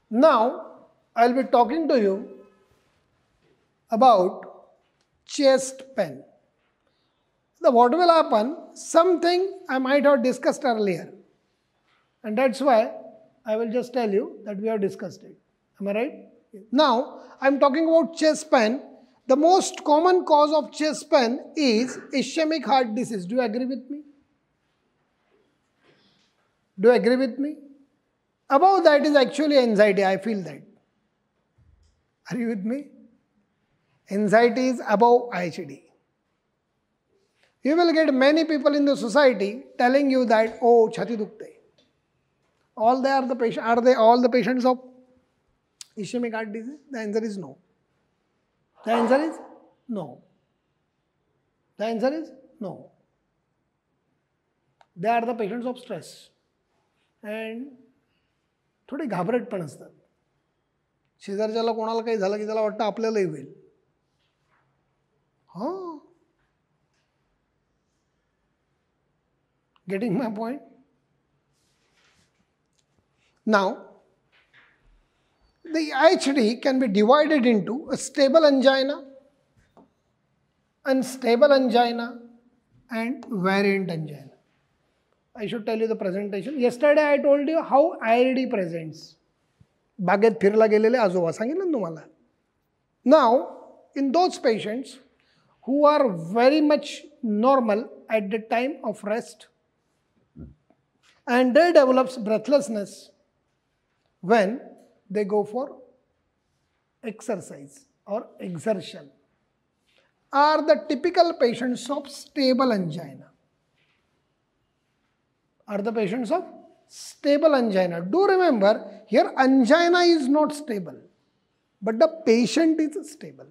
Now, I will be talking to you about chest pain. What will happen? Something I might have discussed earlier, and that's why I will just tell you that we have discussed it. Am I right? Now, I am talking about chest pain. The most common cause of chest pain is ischemic heart disease. Do you agree with me? Do you agree with me? Above that is actually anxiety. I feel that. Are you with me? Anxiety is above IHD. You will get many people in the society telling you that, oh, chhati dukte. All they are the patient. Are they all the patients of ischemic heart disease? The answer is no. The answer is no. The answer is no. They are the patients of stress. And थोडी घाबरट पण असतात. शेजारच्याला कोणाला काही झालं की त्याला वाटतं आपल्यालाही होईल. हां. Getting my point? Now, the IHD can be divided into a stable angina, unstable angina, and variant angina. I should tell you the presentation. Yesterday I told you how IRD presents. बागेत फिरला गेलेले आजोबा सांगितलं ना तुम्हाला. Now, in those patients who are very much normal at the time of rest and they develop breathlessness when they go for exercise or exertion are the typical patients of stable angina. Are the patients of stable angina. Do remember, here angina is not stable, but the patient is stable.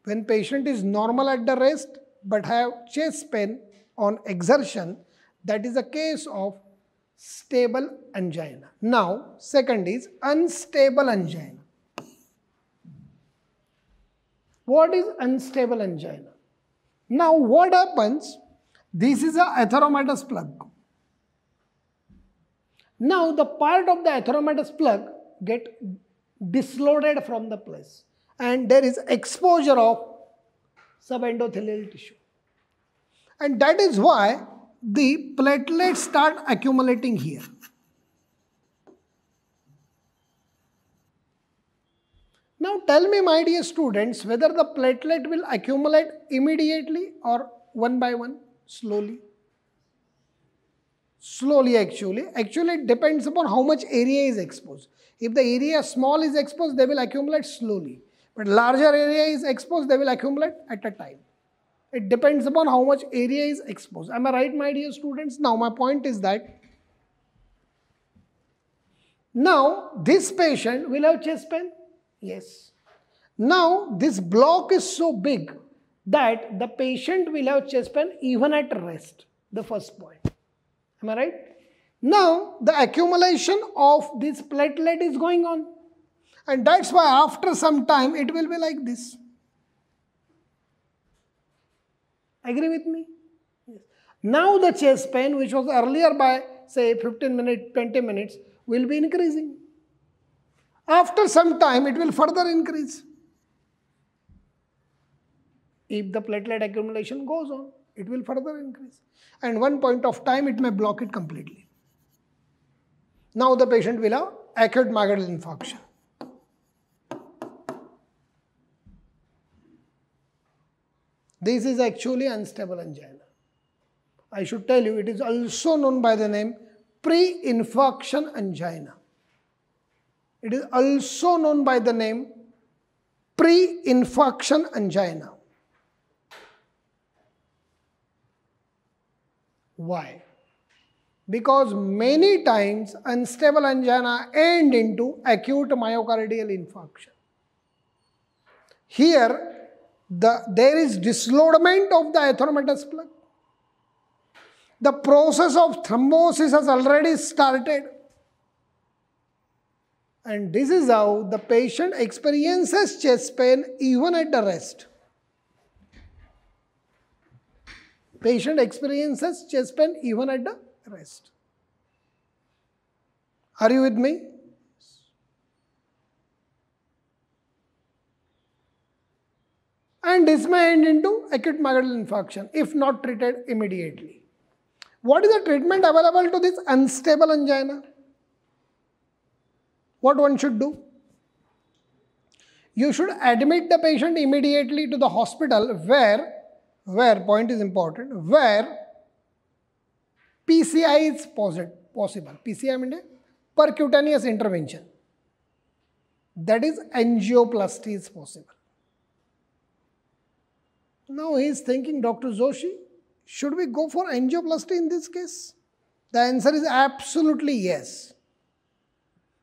When patient is normal at the rest, but have chest pain on exertion, that is a case of stable angina. Now, second is unstable angina. What is unstable angina? Now, what happens? This is a atheromatous plug. Now, the part of the atheromatous plug get dislocated from the place and there is exposure of subendothelial tissue. And that is why the platelets start accumulating here. Now tell me, my dear students, whether the platelet will accumulate immediately or one by one, slowly. Slowly actually. Actually it depends upon how much area is exposed. If the area small is exposed, they will accumulate slowly. But larger area is exposed, they will accumulate at a time. It depends upon how much area is exposed. Am I right, my dear students? Now, my point is that now this patient will have chest pain. Yes. Now, this block is so big that the patient will have chest pain even at rest. The first point. Am I right? Now, the accumulation of this platelet is going on. And that's why after some time, it will be like this. Agree with me? Yes. Now the chest pain, which was earlier by say 15 minutes, 20 minutes, will be increasing. After some time, it will further increase. If the platelet accumulation goes on, it will further increase. And one point of time, it may block it completely. Now the patient will have acute myocardial infarction. This is actually unstable angina. I should tell you, it is also known by the name pre-infarction angina. It is also known by the name pre-infarction angina. Why? Because many times unstable angina end into acute myocardial infarction. Here, there is dislodgement of the atheromatous plug. The process of thrombosis has already started. And this is how the patient experiences chest pain even at the rest. Patient experiences chest pain even at the rest. Are you with me? And this may end into acute myocardial infarction if not treated immediately. What is the treatment available to this unstable angina? What one should do? You should admit the patient immediately to the hospital where point is important, where PCI is possible. PCI means percutaneous intervention. That is, angioplasty is possible. Now he is thinking, Dr. Joshi, should we go for angioplasty in this case? The answer is absolutely yes.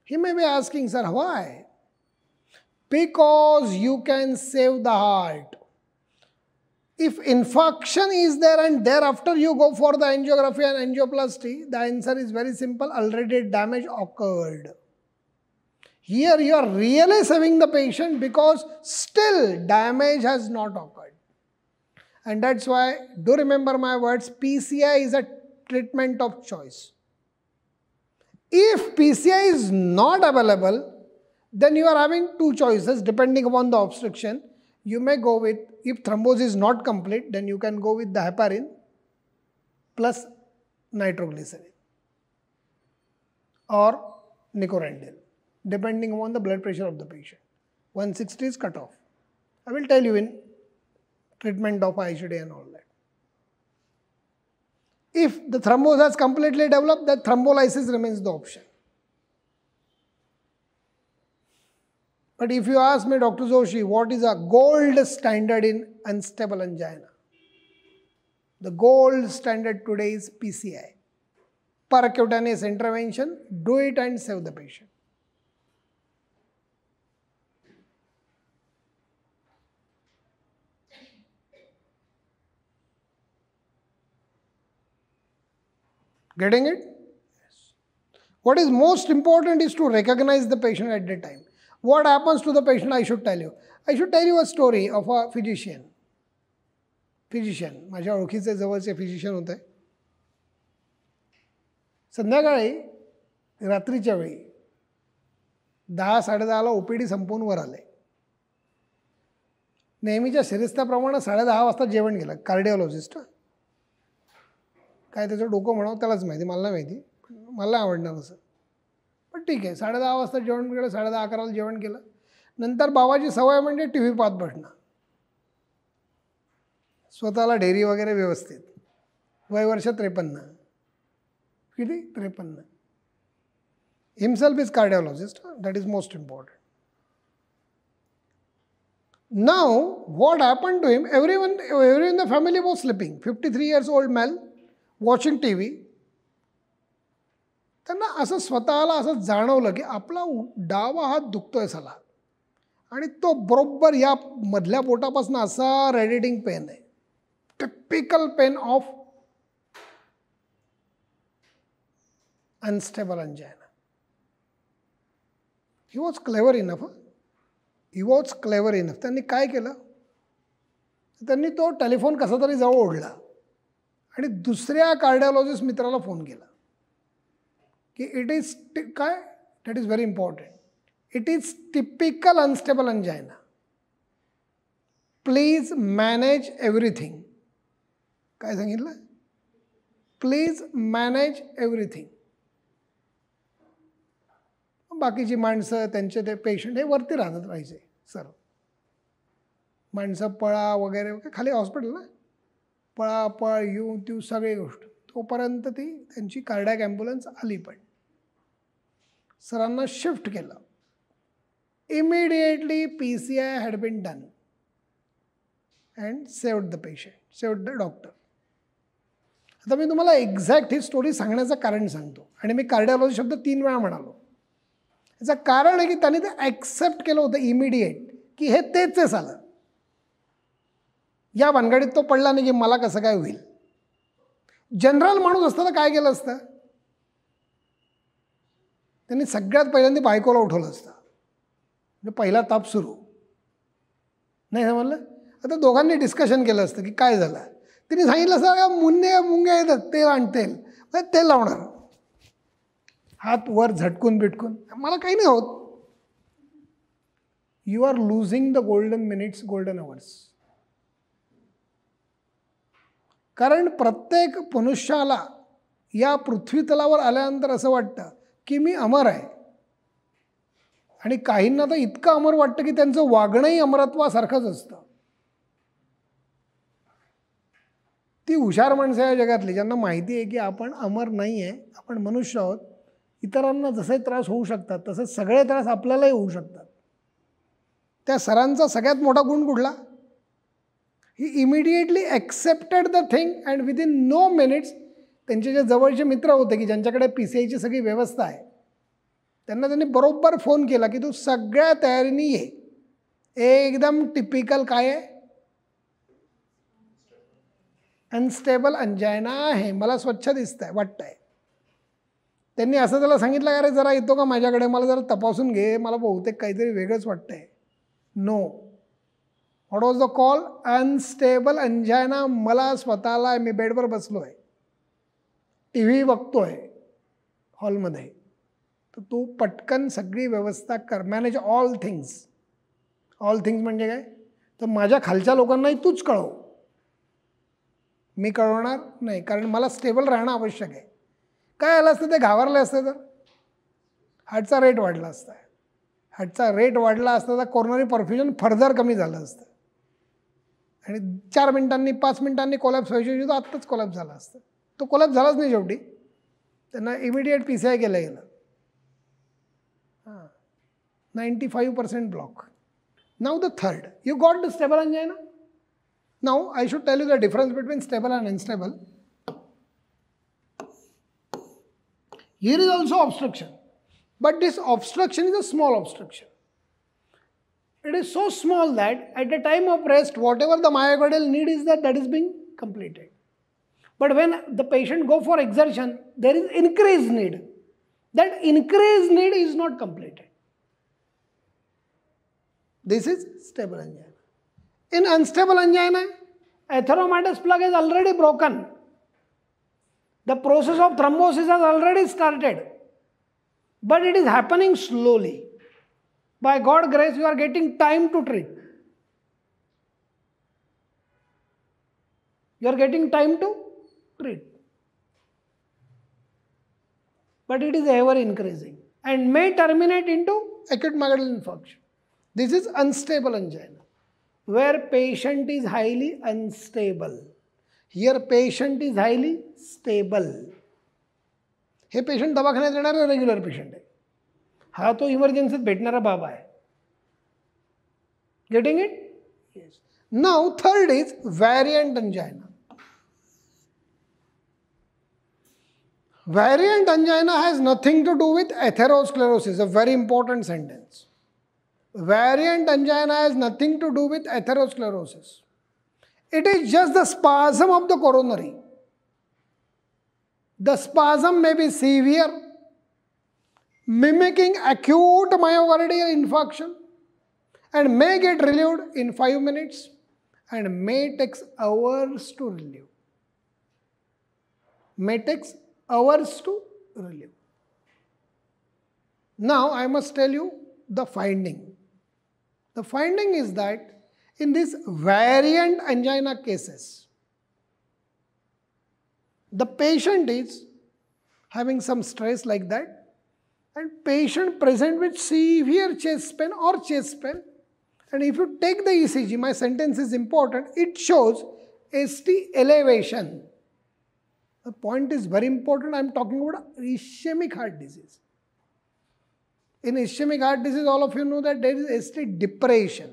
He may be asking, sir, why? Because you can save the heart. If infarction is there and thereafter you go for the angiography and angioplasty, the answer is very simple, already damage occurred. Here you are really saving the patient because still damage has not occurred. And that's why, do remember my words, PCI is a treatment of choice. If PCI is not available, then you are having two choices depending upon the obstruction. You may go with, if thrombosis is not complete, then you can go with the heparin plus nitroglycerin or nicorandil, depending upon the blood pressure of the patient. 160 is cut off. I will tell you in treatment of ICD and all that. If the thrombus has completely developed, that thrombolysis remains the option. But if you ask me, Dr. Joshi, what is a gold standard in unstable angina? The gold standard today is PCI. Percutaneous intervention, do it and save the patient. Getting it? Yes. What is most important is to recognize the patient at the time. What happens to the patient, I should tell you. I should tell you a story of a physician. माझ्या ओळखीचे जवळचे physician होते. संध्याकाळी रात्रीच्या वेळी 10-10:30 OPD संपून वर आले. नेहमीच्या शिरस्त्याप्रमाणे 10:30 वाजता जेवण केलं. कार्डिओलॉजिस्ट काय त्याचं डोकं म्हणावं त्यालाच माहिती, मला नाही माहिती, मला नाही आवडणार असं. पण ठीक आहे, 10:30 वाजता जेवण केलं, 10:30-11ला जेवण केलं. नंतर बाबाची सवय म्हणजे टी व्ही पाहत बसणं. स्वतःला ढेरी वगैरे व्यवस्थित. वय वर्ष 53. किती? 53. Himself is cardiologist. That is most important. Now, what happened to him? Everyone in the family was sleeping. 53 years old male, watching TV. त्यांना असं स्वतःला असं जाणवलं की आपला डावा हात दुखतोय साला. आणि तो बरोबर या मधल्या बोटापासून असा रेडिएटिंग पेन आहे. Typical pain of unstable angina. He was clever enough. त्यांनी काय केलं? त्यांनी तो टेलिफोन कसा तरी जवळ ओढला आणि दुसऱ्या कार्डिओलॉजिस्ट मित्राला फोन केला की इट इज काय, that is very important, it is typical unstable angina. Please manage everything. काय सांगितलं? Please manage everything. बाकीची माणसं त्यांचे ते पेशंट हे वरती राहत राहायचे सर. माणसं पळा वगैरे खाली हॉस्पिटल ना, पळा पळ येऊ ती सगळी गोष्ट. तोपर्यंत ती त्यांची कार्डियाक ॲम्ब्युलन्स आली. पण सरांना शिफ्ट केलं. Immediately PCI had been done and saved the patient, saved the doctor. आता मी तुम्हाला एक्झॅक्ट ही स्टोरी सांगण्याचं कारण सांगतो. आणि मी कार्डिओलॉजी शब्द 3 वेळा म्हणालो. याचं कारण आहे की त्यांनी ते ॲक्सेप्ट केलं होतं इमिडिएट की हे तेच आहे सालं. या भानगडीत तो पडला नाही की मला कसं काय होईल. जनरल माणूस असतं तर काय केलं असतं? त्यांनी सगळ्यात पहिल्यांदा बायकोला उठवलं असतं. म्हणजे पहिला ताप सुरू नाही समजलं. आता दोघांनी डिस्कशन केलं असतं की काय झालं. तिने सांगितलं असतं मुंग्या येतात तेल आणि तेल. नाही ते लावणार, हात वर झटकून बिटकून, मला काही नाही होत. You are losing the golden minutes, golden hours. कारण प्रत्येक मनुष्याला या पृथ्वी तलावर आल्यानंतर असं वाटतं की मी अमर आहे. आणि काहींना तर इतकं अमर वाटतं की त्यांचं वागणंही अमरत्वासारखंच असतं. ती हुशार माणसं या जगातली ज्यांना माहिती आहे की आपण अमर नाही आहे, आपण मनुष्य आहोत. इतरांना जसे त्रास होऊ शकतात तसे सगळे त्रास आपल्यालाही होऊ शकतात. त्या सरांचा सगळ्यात मोठा गुण कुठला? ही immediately accepted the thing and within no minutes त्यांचे जे जवळचे मित्र होते की ज्यांच्याकडे PCIची सगळी व्यवस्था आहे, त्यांना त्यांनी बरोबर फोन केला की तू सगळ्या तयारीने ये. एकदम टिपिकल काय आहे? अनस्टेबल अंजायना आहे, मला स्वच्छ दिसतंय वाटतंय. त्यांनी असं त्याला सांगितलं, अरे जरा येतो का माझ्याकडे, मला जरा तपासून घे, मला बहुतेक काहीतरी वेगळंच वाटतंय. No. What was the call? Unstable angina. मला स्वतःला, मी बेडवर बसलोय, TV बघतोय हॉलमध्ये, तर तू पटकन सगळी व्यवस्था कर, manage all things. All things म्हणजे काय? तर माझ्या खालच्या लोकांनाही तूच कळव, मी कळवणार नाही, कारण मला स्टेबल राहणं आवश्यक आहे. काय आलं असतं ते घाबरले असते तर हार्टचा रेट वाढला असता. हार्टचा रेट वाढला असता तर कोरोनरी परफ्युजन फर्दर कमी झालं असतं आणि 4 मिनिटांनी 5 मिनिटांनी कोलॅप्स व्हायची होती, तर आत्ताच कोलॅप्स झाला असतं. तो कोलॅप्स झालाच नाही शेवटी, त्यांना इमिडिएट PCI केलं गेलं. 95% block. Now the third, you got the stable angina. Now I should tell you the difference between stable and unstable. Here is also obstruction, but this obstruction is a small obstruction. It is so small that at the time of rest, whatever the myocardial need is that is being completed. But when the patient go for exertion, there is increased need. That increased need is not completed. This is stable angina. In unstable angina, atheromatous plug is already broken. The process of thrombosis has already started, but it is happening slowly. By God's grace, you are getting time to treat. You are getting time to treat. But it is ever increasing and may terminate into acute myocardial infarction. This is unstable angina, where patient is highly unstable. Here patient is highly stable. हे patient दवाखान्यात येणारा regular patient आहे, हा तो इमर्जन्सीत भेटणारा बाबा आहे. Getting it? Yes. Now third is variant angina. Variant angina has nothing to do with atherosclerosis, a very important sentence. Variant angina has nothing to do with atherosclerosis. It is just the spasm of the coronary. The spasm may be severe, mimicking acute myocardial infarction, and may get relieved in 5 minutes and may take hours to relieve. May take hours to relieve. Now I must tell you the finding. The finding is that in these variant angina cases, the patient is having some stress like that, and patient present with severe chest pain or chest pain, and if you take the ECG, my sentence is important, it shows ST elevation. The point is very important. I am talking about ischemic heart disease. In ischemic heart disease, all of you know that there is ST depression.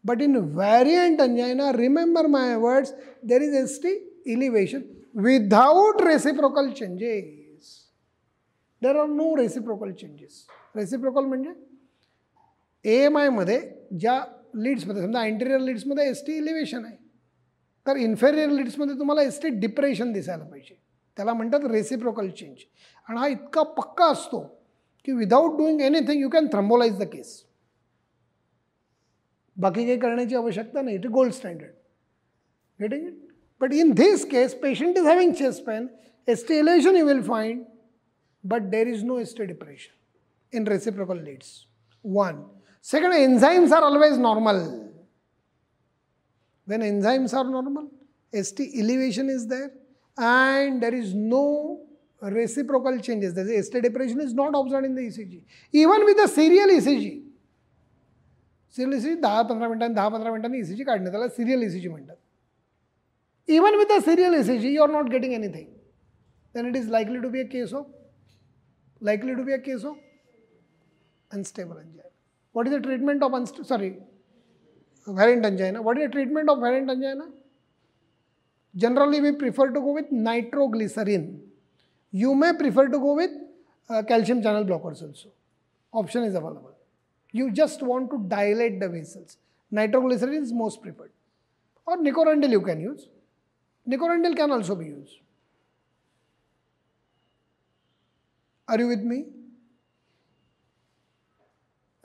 But in variant angina, remember my words, there is ST elevation without reciprocal changes. There are no reciprocal changes. Reciprocal म्हणजे AMI मध्ये ज्या लीड्समध्ये, समजा anterior लीड्समध्ये ST elevation आहे, तर inferior लीड्समध्ये तुम्हाला ST depression दिसायला पाहिजे. त्याला म्हणतात रेसिप्रोकल चेंज. आणि हा इतका पक्का असतो की without doing anything you can thrombolyse the case. बाकी काही करण्याची आवश्यकता नाही. It is gold standard. Getting it? But in this case patient is having chest pain, ST elevation you will find, but there is no ST depression in reciprocal leads. One. Second, enzymes are always normal. When enzymes are normal, ST elevation is there and there is no reciprocal changes. The ST depression is not observed in the ECG. Even with the serial ECG. Serial ECG 10-15 मिनिटांनी 10-15 मिनिटांनी ECG काढणे, त्याला serial ECG म्हणतात. Even with the serial ECG, you are not getting anything. Then it is likely to be a case of unstable angina. What is the treatment of variant angina? What is the treatment of variant angina? Generally, we prefer to go with nitroglycerin. You may prefer to go with calcium channel blockers also. Option is available. You just want to dilate the vessels. Nitroglycerin is most preferred. Or Nicorandil you can use. Nicorandil can also be used. Are you with me?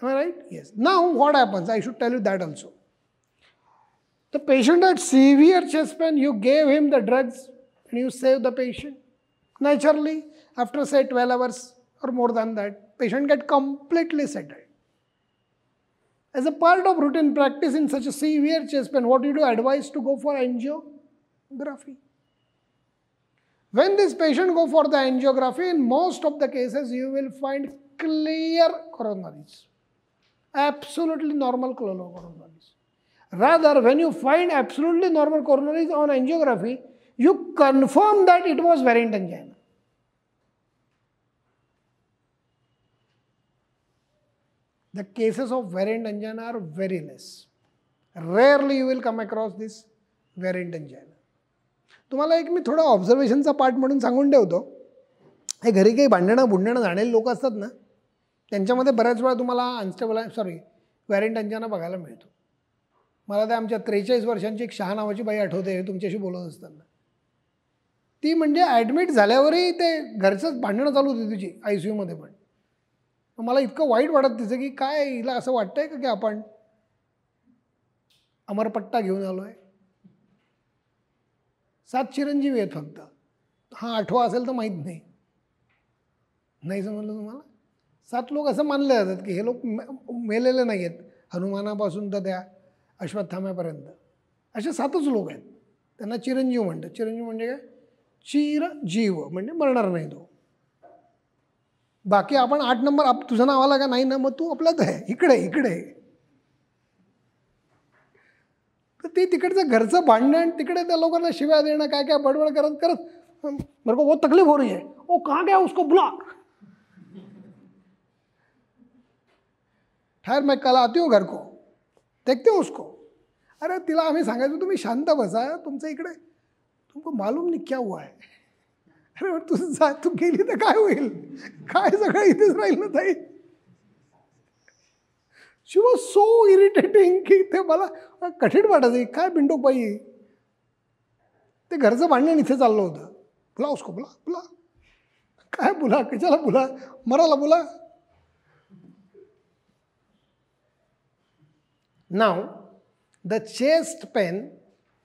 Am I right? Yes. Now what happens? I should tell you that also. The patient had severe chest pain, you gave him the drugs and you saved the patient. Naturally, after say 12 hours or more than that, patient get completely settled. As a part of routine practice in such a severe chest pain, what do you do? Advise to go for angiography. When this patient go for the angiography, in most of the cases you will find clear coronaries. Absolutely normal coronaries. Rather, when you find absolutely normal coronaries on angiography, you confirm that it was variant angina. The cases of variant angina are very less. Rarely you will come across this variant angina. तुम्हाला एक मी थोडा ऑब्झर्वेशनचा part म्हणून सांगून ठेवतो. हे घरी काही भांडणं झालेले लोक असतात ना, त्यांच्यामध्ये बऱ्याच वेळा तुम्हाला व्हॅरियंट अंजाना बघायला मिळतो. मला ते आमच्या 43 वर्षांची एक शहा नावाची बाई आठवते तुमच्याशी बोलत असताना. ती म्हणजे ॲडमिट झाल्यावरही ते घरचंच भांडणं चालू होती तिची ICUमध्ये पण. मला इतकं वाईट वाटत तिचं की काय हिला असं वाटतंय का की आपण अमरपट्टा घेऊन आलो आहे. 7 चिरंजीवी आहेत फक्त. हा 8वा असेल तर माहीत नाही. नाही समजलं तुम्हाला? 7 लोक असं मानले जातात की हे लोक मेलेले नाही आहेत. हनुमानापासून तर त्या अश्वत्थाम्यापर्यंत असे 7च लोक आहेत. त्यांना चिरंजीव म्हणतात. चिरंजीव म्हणजे काय? चिरजीव म्हणजे मरणार नाही तो. बाकी आपण 8 नंबर तुझं नाव आला का नाही ना, मग तू आपलाच आहे, इकडे. तर ते तिकडचं घरचं भांडण, तिकडे त्या लोकांना शिव्या देणं, काय काय बडबड करत मेरे को वो तकलीफ हो रही है, ओ कहाँ गया उसको बुला, ठहर मैं कल आती हूँ घर को, देखते हो उसको. अरे तिला आम्ही सांगायचो तुम्ही शांत बसा, तुमचं इकडे तुमको मालूम नहीं क्या हुआ है. अरे तू गेली तर काय होईल, काय सगळं इथेच राहील ना ताई. शी वॉज सो इरिटेटिंग की ते मला कठीण वाटायचं. काय बिंडोक बाई, ते घरचं भांडण इथे चाललं होतं. बुला उसको, बुला. काय बुला, कशाला बुला, मराला बुला. Now the chest pain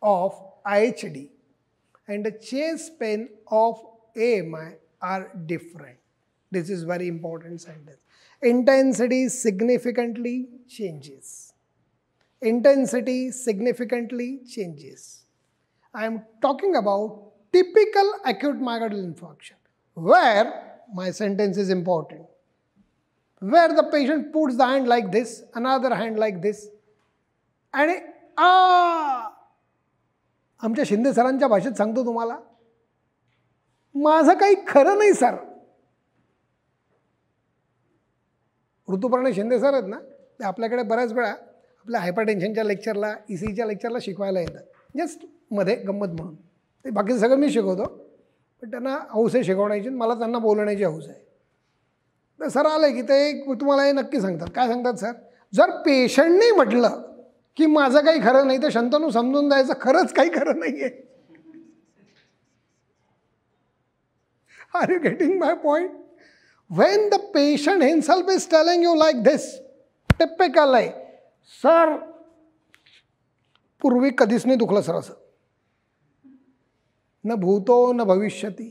of IHD and the chest pain of AMI are different. This is very important sentence. Intensity significantly changes. Intensity significantly changes. I am talking about typical acute myocardial infarction, where my sentence is important, where the patient puts the hand like this, another hand like this, and आमच्या शिंदे सरांच्या भाषेत सांगतो तुम्हाला, माझं काही खरं नाही sir. ऋतुपर्णे Shinde sir आहेत ना, ते आपल्याकडे बऱ्याच वेळा आपल्या हायपरटेन्शनच्या लेक्चरला, ECGच्या लेक्चरला शिकवायला येतात. जस्ट मध्ये गंमत म्हणून. ते बाकीचं सगळं मी शिकवतो, पण त्यांना हौस आहे शिकवण्याची, मला त्यांना बोलण्याची हौस आहे. तर सर आले की ते तुम्हाला हे नक्की सांगतात. काय सांगतात सर? जर पेशंटने म्हटलं की माझं काही खरं नाही, तर शंतनू समजून द्यायचं खरंच काही खरं नाही आहे. Are you getting my point? When the patient himself is telling you like this, typical आहे, सर पूर्वी कधीच नाही दुखलं सर असं, न भूतो न भविष्यती,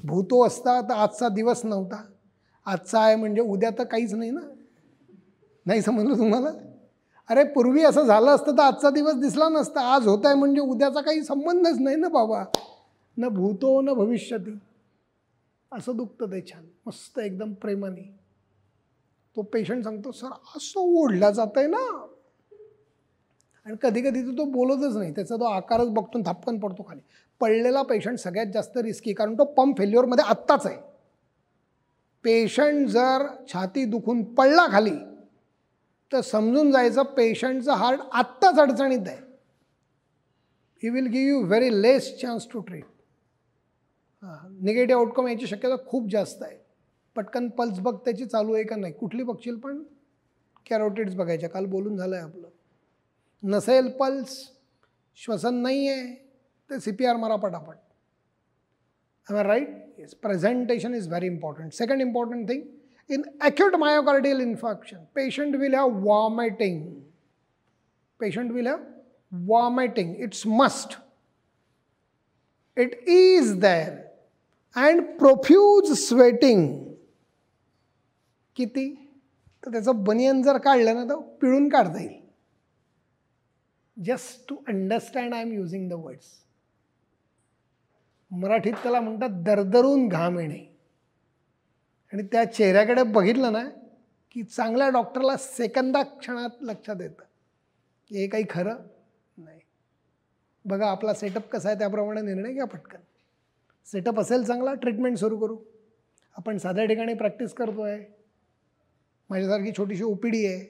भूतो असता तर आजचा दिवस नव्हता, आजचा आहे म्हणजे उद्या तर काहीच नाही ना. नाही समजलं तुम्हाला? अरे पूर्वी असं झालं असतं तर आजचा दिवस दिसला नसता. आज होत आहे म्हणजे उद्याचा काही संबंधच नाही ना बाबा. न भूतो न भविष्यती. असं दुखतं ते छान मस्त एकदम प्रेमाने. तो पेशंट सांगतो सर असं ओढला जात आहे ना, आणि कधी कधी तो बोलतच नाही, त्याचा तो आकारच बघतो थापकन पडतो खाली. पडलेला पेशंट सगळ्यात जास्त रिस्की, कारण तो पंप फेल्युअरमध्ये आत्ताच आहे. पेशंट जर छाती दुखून पडला खाली तर समजून जायचं पेशंटचं हार्ट आत्ताच अडचणीत आहे. He will give you very less chance to treat. Negative outcome याची शक्यता खूप जास्त आहे. पटकन पल्स बघ त्याची चालू आहे का नाही. कुठली बघशील पण कॅरोटिड्स बघायच्या, काल बोलून झालं आहे आपलं. नसेल पल्स, श्वसन नाही आहे तर CPR मारा पटापट. Am I right? Yes. Presentation is very important. Second important thing, in acute myocardial infarction, patient will have vomiting. Patient will have vomiting. It's must. It is there. And profuse sweating. किती? तर त्याचं बनियन जर काढलं ना तर पिळून काढता येईल. Just to understand, I am using the words. मराठीत त्याला म्हणतात दरदरून घाम येणे. आणि त्या चेहऱ्याकडे बघितलं ना की चांगल्या डॉक्टरला सेकंदा क्षणात लक्षात येतं की हे काही खरं नाही. बघा आपला सेटअप कसा आहे त्याप्रमाणे निर्णय घ्या पटकन. सेटअप असेल चांगला, ट्रीटमेंट सुरू करू. आपण साध्या ठिकाणी प्रॅक्टिस करतो आहे, माझ्यासारखी छोटीशी OPD आहे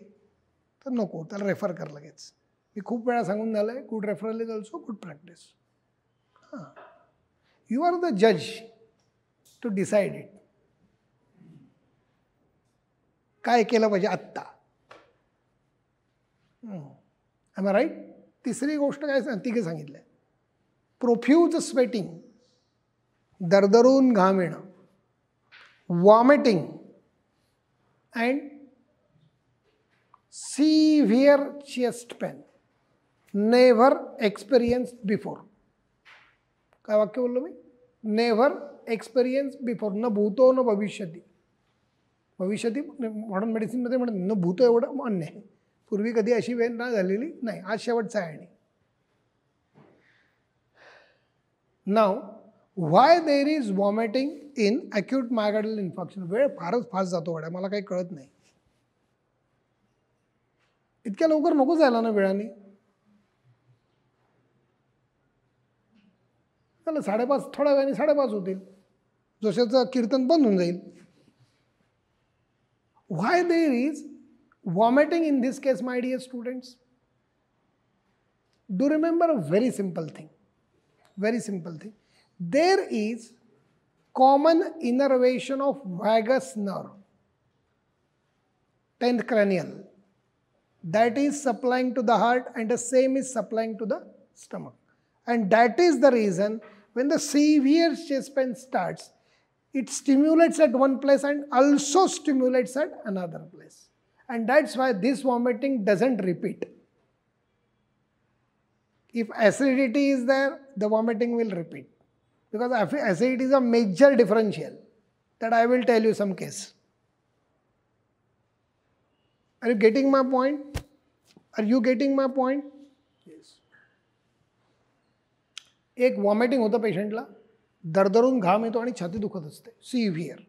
तर नको, त्याला रेफर कर लगेच. मी खूप वेळा सांगून झालं आहे, good referral is also good practice. हां, यू आर द जज टू डिसाइड इट. काय केलं पाहिजे आत्ता. I right. तिसरी गोष्ट काय तिघे सांगितलं, प्रोफ्यूज स्वेटिंग, दरदरून घाम येणं, vomiting and severe chest pain never experience before. काय वाक्य बोललो मी? Never experience before. न भूतो न भविष्यती. भविष्यती मॉडर्न मेडिसिनमध्ये म्हणत न भूतो एवढं मान्य आहे, पूर्वी कधी अशी वेळ ना झालेली नाही, आज शेवटचा आहे. आणि नाव why there is vomiting in acute myocardial infarction. वेळ फारच फास्ट जातो वाड्या, मला काही कळत नाही. इतक्या लवकर नको जायला ना वेळाने. चला 5:30, थोड्या वेळाने 5:30 होतील, जोशाचं कीर्तन बंद होऊन जाईल. Why there is vomiting in this case my dear students? Do remember a very simple thing. Very simple thing. There is common innervation of vagus nerve, 10th cranial, that is supplying to the heart, and the same is supplying to the stomach. And that is the reason when the severe chest pain starts, it stimulates at one place and also stimulates at another place. And that's why this vomiting doesn't repeat. If acidity is there, the vomiting will repeat, because acidity is a major differential that I will tell you some case. Are you getting my point? Are you getting my point? Yes. एक vomiting होतं पेशंटला, दरदरून घाम येतो आणि छाती दुखत असते, severe.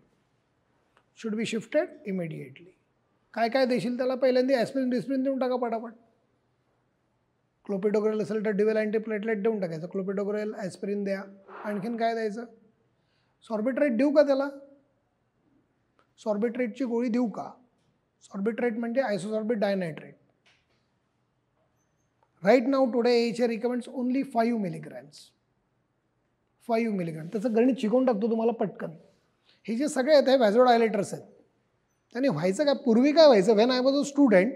Should be shifted immediately. काय काय देशील त्याला? पहिल्यांदा ॲस्पिरिन डिस्पिरिन देऊन टाका पटापट. क्लोपिडोग्रेल असेल तर डिवेल अँटीप्लेटलेट देऊन टाकायचं. क्लोपिडोग्रेल, ॲस्पिरिन द्या. आणखीन काय द्यायचं? सॉर्बिट्रेट देऊ का त्याला? सॉर्बिट्रेटची गोळी देऊ का? सॉर्बिट्रेट म्हणजे isosorbide dinitrate. Right now today AHA recommends only 5 milligrams. 5 milligrams. त्याचं गणित शिकवून टाकतो तुम्हाला पटकन. हे जे सगळे आहेत हे व्हॅझोडायलेटर्स आहेत. त्यांनी व्हायचं काय, पूर्वी काय व्हायचं, when I was a student,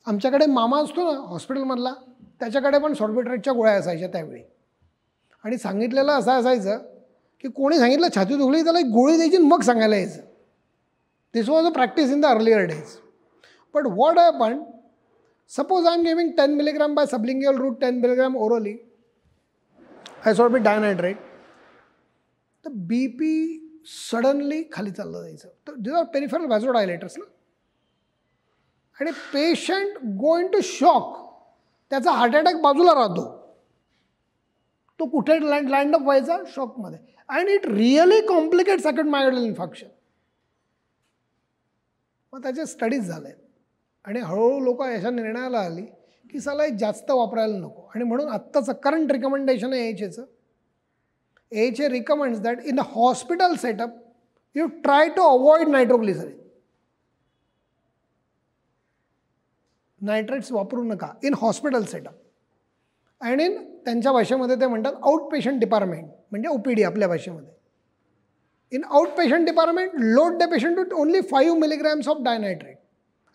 आमच्याकडे मामा असतो ना हॉस्पिटलमधला, त्याच्याकडे पण सॉर्बिट्रेटच्या गोळ्या असायच्या त्यावेळी. आणि सांगितलेलं असं असायचं की कोणी सांगितलं छाती दुखली त्याला एक गोळी द्यायची मग सांगायला यायचं. This was a practice in the earlier days. But what happen, suppose I am giving 10 milligram by sublingual route, 10 milligram orally, isosorbide dinitrate. तर BP सडनली खाली चाललं जायचं. तर दिस आर पेरिफेरल व्हॅझोडायलेटर्स ना. आणि patient go into shock, त्याचा heart attack बाजूला राहतो, तो कुठे लँड अप व्हायचा, शॉकमध्ये. And it really complicate second myocardial infarction. मग त्याचे स्टडीज झाले आणि हळूहळू लोक अशा निर्णयाला आली की साला हे जास्त वापरायला नको. आणि म्हणून आत्ताचं करंट रिकमेंडेशन आहे AHAचं. AHA recommends that in the hospital setup you try to avoid nitroglycerin. Nitrates वापरू नका इन हॉस्पिटल सेटअप. आणि इन त्यांच्या भाषेमध्ये ते म्हणतात आउट पेशंट डिपार्टमेंट, म्हणजे OPD आपल्या भाषेमध्ये. In out patient department load the patient to only 5 milligrams of dinitrate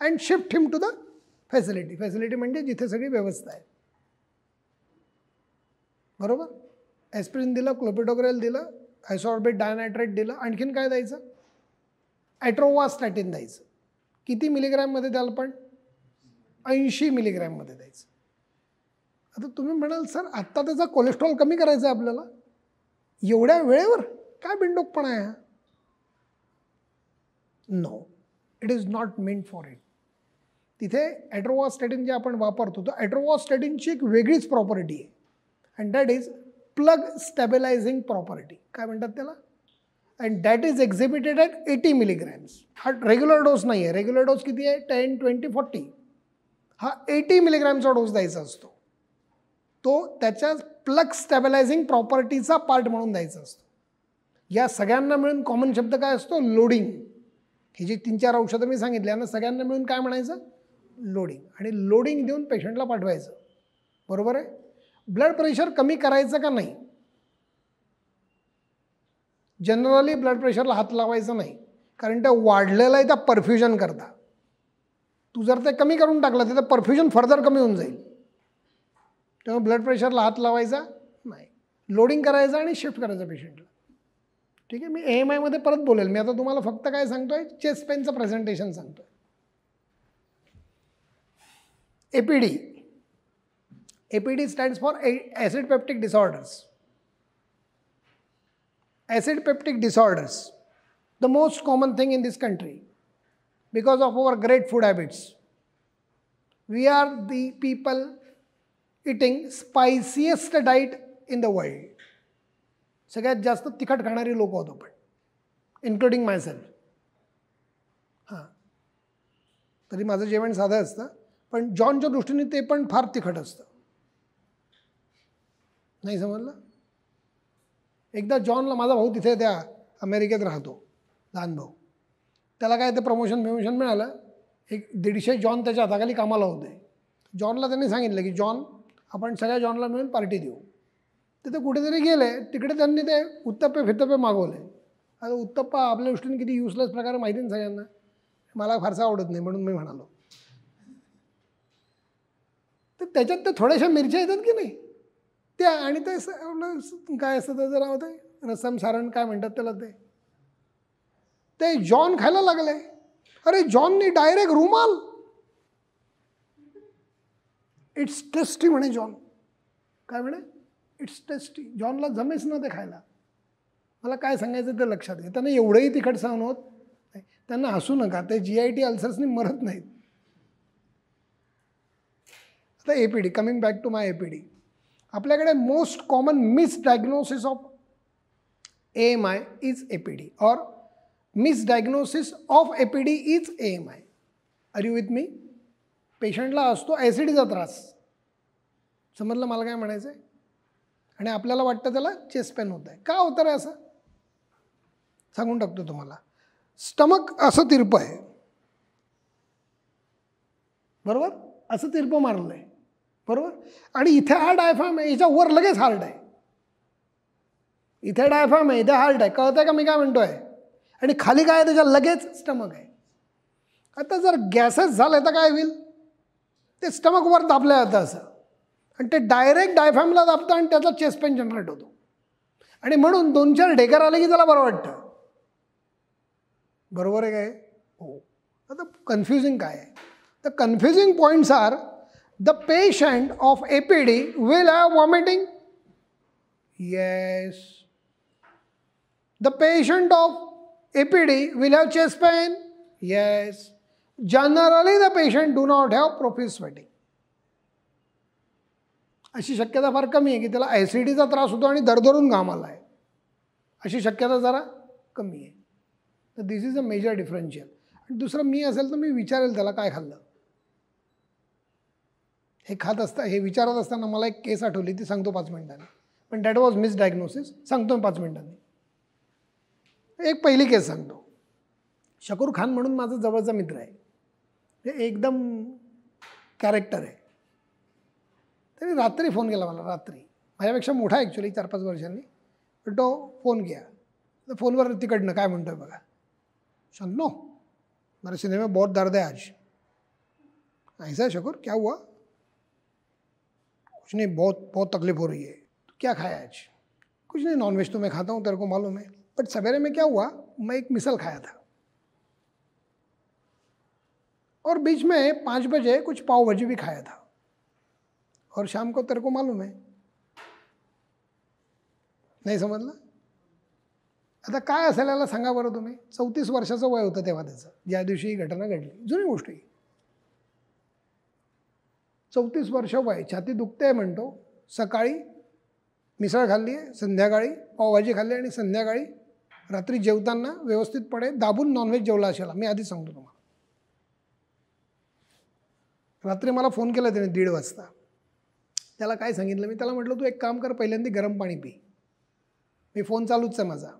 and shift him to the facility. Facility म्हणजे जिथे सगळी व्यवस्था आहे. बरोबर. ॲस्पिरिन दिलं, क्लोपिडोग्रेल दिलं, आयसॉर्बेट डायनायट्रेट दिलं, आणखीन काय द्यायचं, ॲट्रोवास्टॅटिन द्यायचं. किती मिलीग्रॅममध्ये द्याल, पण 80 मिलीग्रॅममध्ये द्यायचं. आता तुम्ही म्हणाल सर आत्ता त्याचा कोलेस्ट्रॉल कमी करायचा आहे आपल्याला, एवढ्या वेळेवर काय बिनडोकपणा आहे हा. No, it is not meant for it. तिथे ॲट्रोवास्टॅटिन जे आपण वापरतो, तर ॲट्रोवास्टॅटिनची एक वेगळीच प्रॉपर्टी आहे and that is plaque stabilising property. काय म्हणतात त्याला. And that is exhibited at 80 milligrams. हा रेग्युलर डोस नाही आहे. रेग्युलर डोस किती आहे, 10, 20, 40. हा 80 milligrams डोस द्यायचा असतो. तो त्याच्या प्लग स्टॅबिलायझिंग प्रॉपर्टीचा पार्ट म्हणून द्यायचा असतो. या सगळ्यांना मिळून कॉमन शब्द काय असतो, लोडिंग. ही जी 3-4 औषधं मी सांगितली यांना सगळ्यांना मिळून काय म्हणायचं, लोडिंग. आणि लोडिंग देऊन पेशंटला पाठवायचं. बरोबर आहे. ब्लड प्रेशर कमी करायचं का नाही, जनरली ब्लड प्रेशरला हात लावायचा नाही, कारण ते वाढलेलं आहे त्या परफ्युजन करता. तू जर ते कमी करून टाकलं तर परफ्युजन फर्दर कमी होऊन जाईल. तेव्हा ब्लड प्रेशरला हात लावायचा नाही, लोडिंग करायचं आणि शिफ्ट करायचं पेशंटला. ठीक आहे. मी AMIमध्ये परत बोलेल. मी आता तुम्हाला फक्त काय सांगतोय, चेस्ट पेनचं प्रेझेंटेशन सांगतोय. APD. APD stands for acid peptic disorders. Acid peptic disorders, the most common thing in this country because of our great food habits. We are the people eating spiciest diet in the world. सगळ्यात जास्त तिखट खाणारी लोक होतो आपण, including myself. हां, तरी माझं जेवण साधं असतं, पण जॉनच्या दृष्टीने ते पण फार तिखट असतं. नाही समजलं. एकदा जॉनला, माझा भाऊ तिथे त्या अमेरिकेत राहतो, लहान भाऊ, त्याला काय ते प्रमोशन मिळालं. 150 जॉन त्याच्या हाताखाली कामाला होते. जॉनला त्यांनी सांगितलं की जॉन, आपण सगळ्या जॉनला मिळून पार्टी देऊ. तिथे कुठेतरी गेले, तिकडे त्यांनी ते उत्तप्पे फित्तप्पे मागवले. आता उत्तप्पा आपल्या दृष्टीने किती युजलेस प्रकारे माहिती नाही सगळ्यांना, मला फारसा आवडत नाही म्हणून मी म्हणालो. तर त्याच्यात ते थोड्याशा मिरच्या येतात की नाही त्या, आणि ते आपलं काय असतं त्याचं नाव, ते रसम सारण काय म्हणतात त्याला, ते जॉन खायला लागले. अरे जॉननी डायरेक्ट रुमाल, इट्स टेस्टी म्हणे जॉन. काय म्हणे, इट्स टेस्टी. जॉनला जमेच ना ते खायला. मला काय सांगायचं ते लक्षात घे. त्यांना एवढंही तिखट सहन होत नाही. त्यांना हसू नका, ते GIT अल्सर्सनी मरत नाहीत. आता APD, coming back to my APD. आपल्याकडे most common misdiagnosis of AMI is APD or misdiagnosis of APD is AMI. Are you with me. पेशंटला असतो ॲसिडीचा त्रास, समजलं मला काय म्हणायचं आहे, आणि आपल्याला वाटतं त्याला चेस्ट पेन होत आहे. का होतं रे असं, सांगून टाकतो तुम्हाला. स्टमक असं तिरपं आहे, बरोबर, असं तिरपं मारलं आहे, बरोबर, आणि इथे हा डायफ्राम आहे, याच्या वर लगेच हार्ट आहे. इथे डायफ्राम आहे, इथे हार्ट आहे. कळतं आहे का मी काय म्हणतोय. आणि खाली काय आहे, त्याच्या लगेच स्टमक आहे. आता जर गॅसेस झालं तर काय होईल, ते स्टमक वर दाबलं जातं असं, आणि ते डायरेक्ट डायफ्रामला दाबतं आणि त्याचा चेस्ट पेन जनरेट होतो. आणि म्हणून 2-4 ढेकर आले की त्याला बरं वाटतं. बरोबर आहे काय. हो. आता कन्फ्युजिंग काय आहे, the confusing points are the patient of APD will have vomiting. Yes, the patient of APD will have chest pain. Yes. Generally the patient do not have profuse sweating. अशी शक्यता फार कमी आहे की त्याला ॲसिडीचा त्रास होतो आणि दरदरून घाम आला आहे, अशी शक्यता जरा कमी आहे. तर दिस इज अ मेजर डिफरन्शियल. आणि दुसरं मी असेल तर मी विचारेल त्याला काय खाल्लं. हे विचारत असताना मला एक केस आठवली, ती सांगतो 5 मिनिटांनी. पण दॅट वॉज मिसडायग्नोसिस. सांगतो मी 5 मिनिटांनी. एक पहिली केस सांगतो. शकूर खान म्हणून माझा जवळचा मित्र आहे, हे एकदम कॅरेक्टर आहे. तरी रात्री फोन केला मला, रात्री. माझ्यापेक्षा मोठा ॲक्च्युली 4-5 वर्षांनी. पण तो फोन किया. तर फोनवर तिकडनं काय म्हणतोय बघा. शंतनो, मेरे सीने में बहुत दर्द है आज. ऐसा है शकूर, क्या हुआ? कुछ नहीं, बहुत तकलीफ हो रही है. क्या खाया आज? कुछ नहीं, नॉनवेज तो मैं खाता हूँ, तेरे को मालूम है. बट सवेरे में क्या हुआ, मैं एक मिसल खाया था और बीच में 5 बजे कुछ पाव भाजी भी खाया था और शाम को तेरे को मालूम है. नाही समजलं? आता काय असेल याला सांगा बरं तुम्ही. 34 वर्षाचं वय होतं तेव्हा त्याचं, ज्या दिवशी ही घटना घडली. जुनी गोष्ट आहे. 34 वर्ष वय, छाती दुखते म्हणतो. सकाळी मिसळ खाल्ली आहे, संध्याकाळी पावभाजी खाल्ली आणि संध्याकाळी रात्री जेवताना व्यवस्थितपणे दाबून नॉनव्हेज जेवला असेल. मी आधीच सांगतो तुम्हाला. रात्री मला फोन केला त्याने 1:30 वाजता. त्याला काय सांगितलं मी, त्याला म्हटलं तू एक काम कर, पहिल्यांदा गरम पाणी पी. मी फोन चालूच आहे माझा.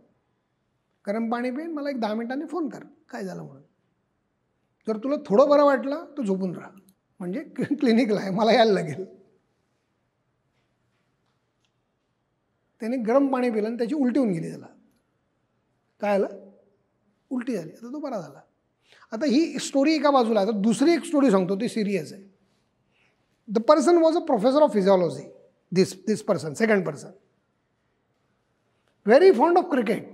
गरम पाणी पी, मला एक 10 मिनिटांनी फोन कर काय झालं म्हणून. जर तुला थोडं बरं वाटलं तर झोपून राहा, म्हणजे क्लिनिकला आहे, मला यायला लागेल. त्याने गरम पाणी पिलं आणि त्याची उलटी होऊन गेली. त्याला काय आलं, उलटी झाली. आता तो बरा झाला. आता ही स्टोरी एका बाजूला. आता दुसरी एक स्टोरी सांगतो, ती सिरियस आहे. The person was a professor of physiology. This person, second person, very fond of cricket.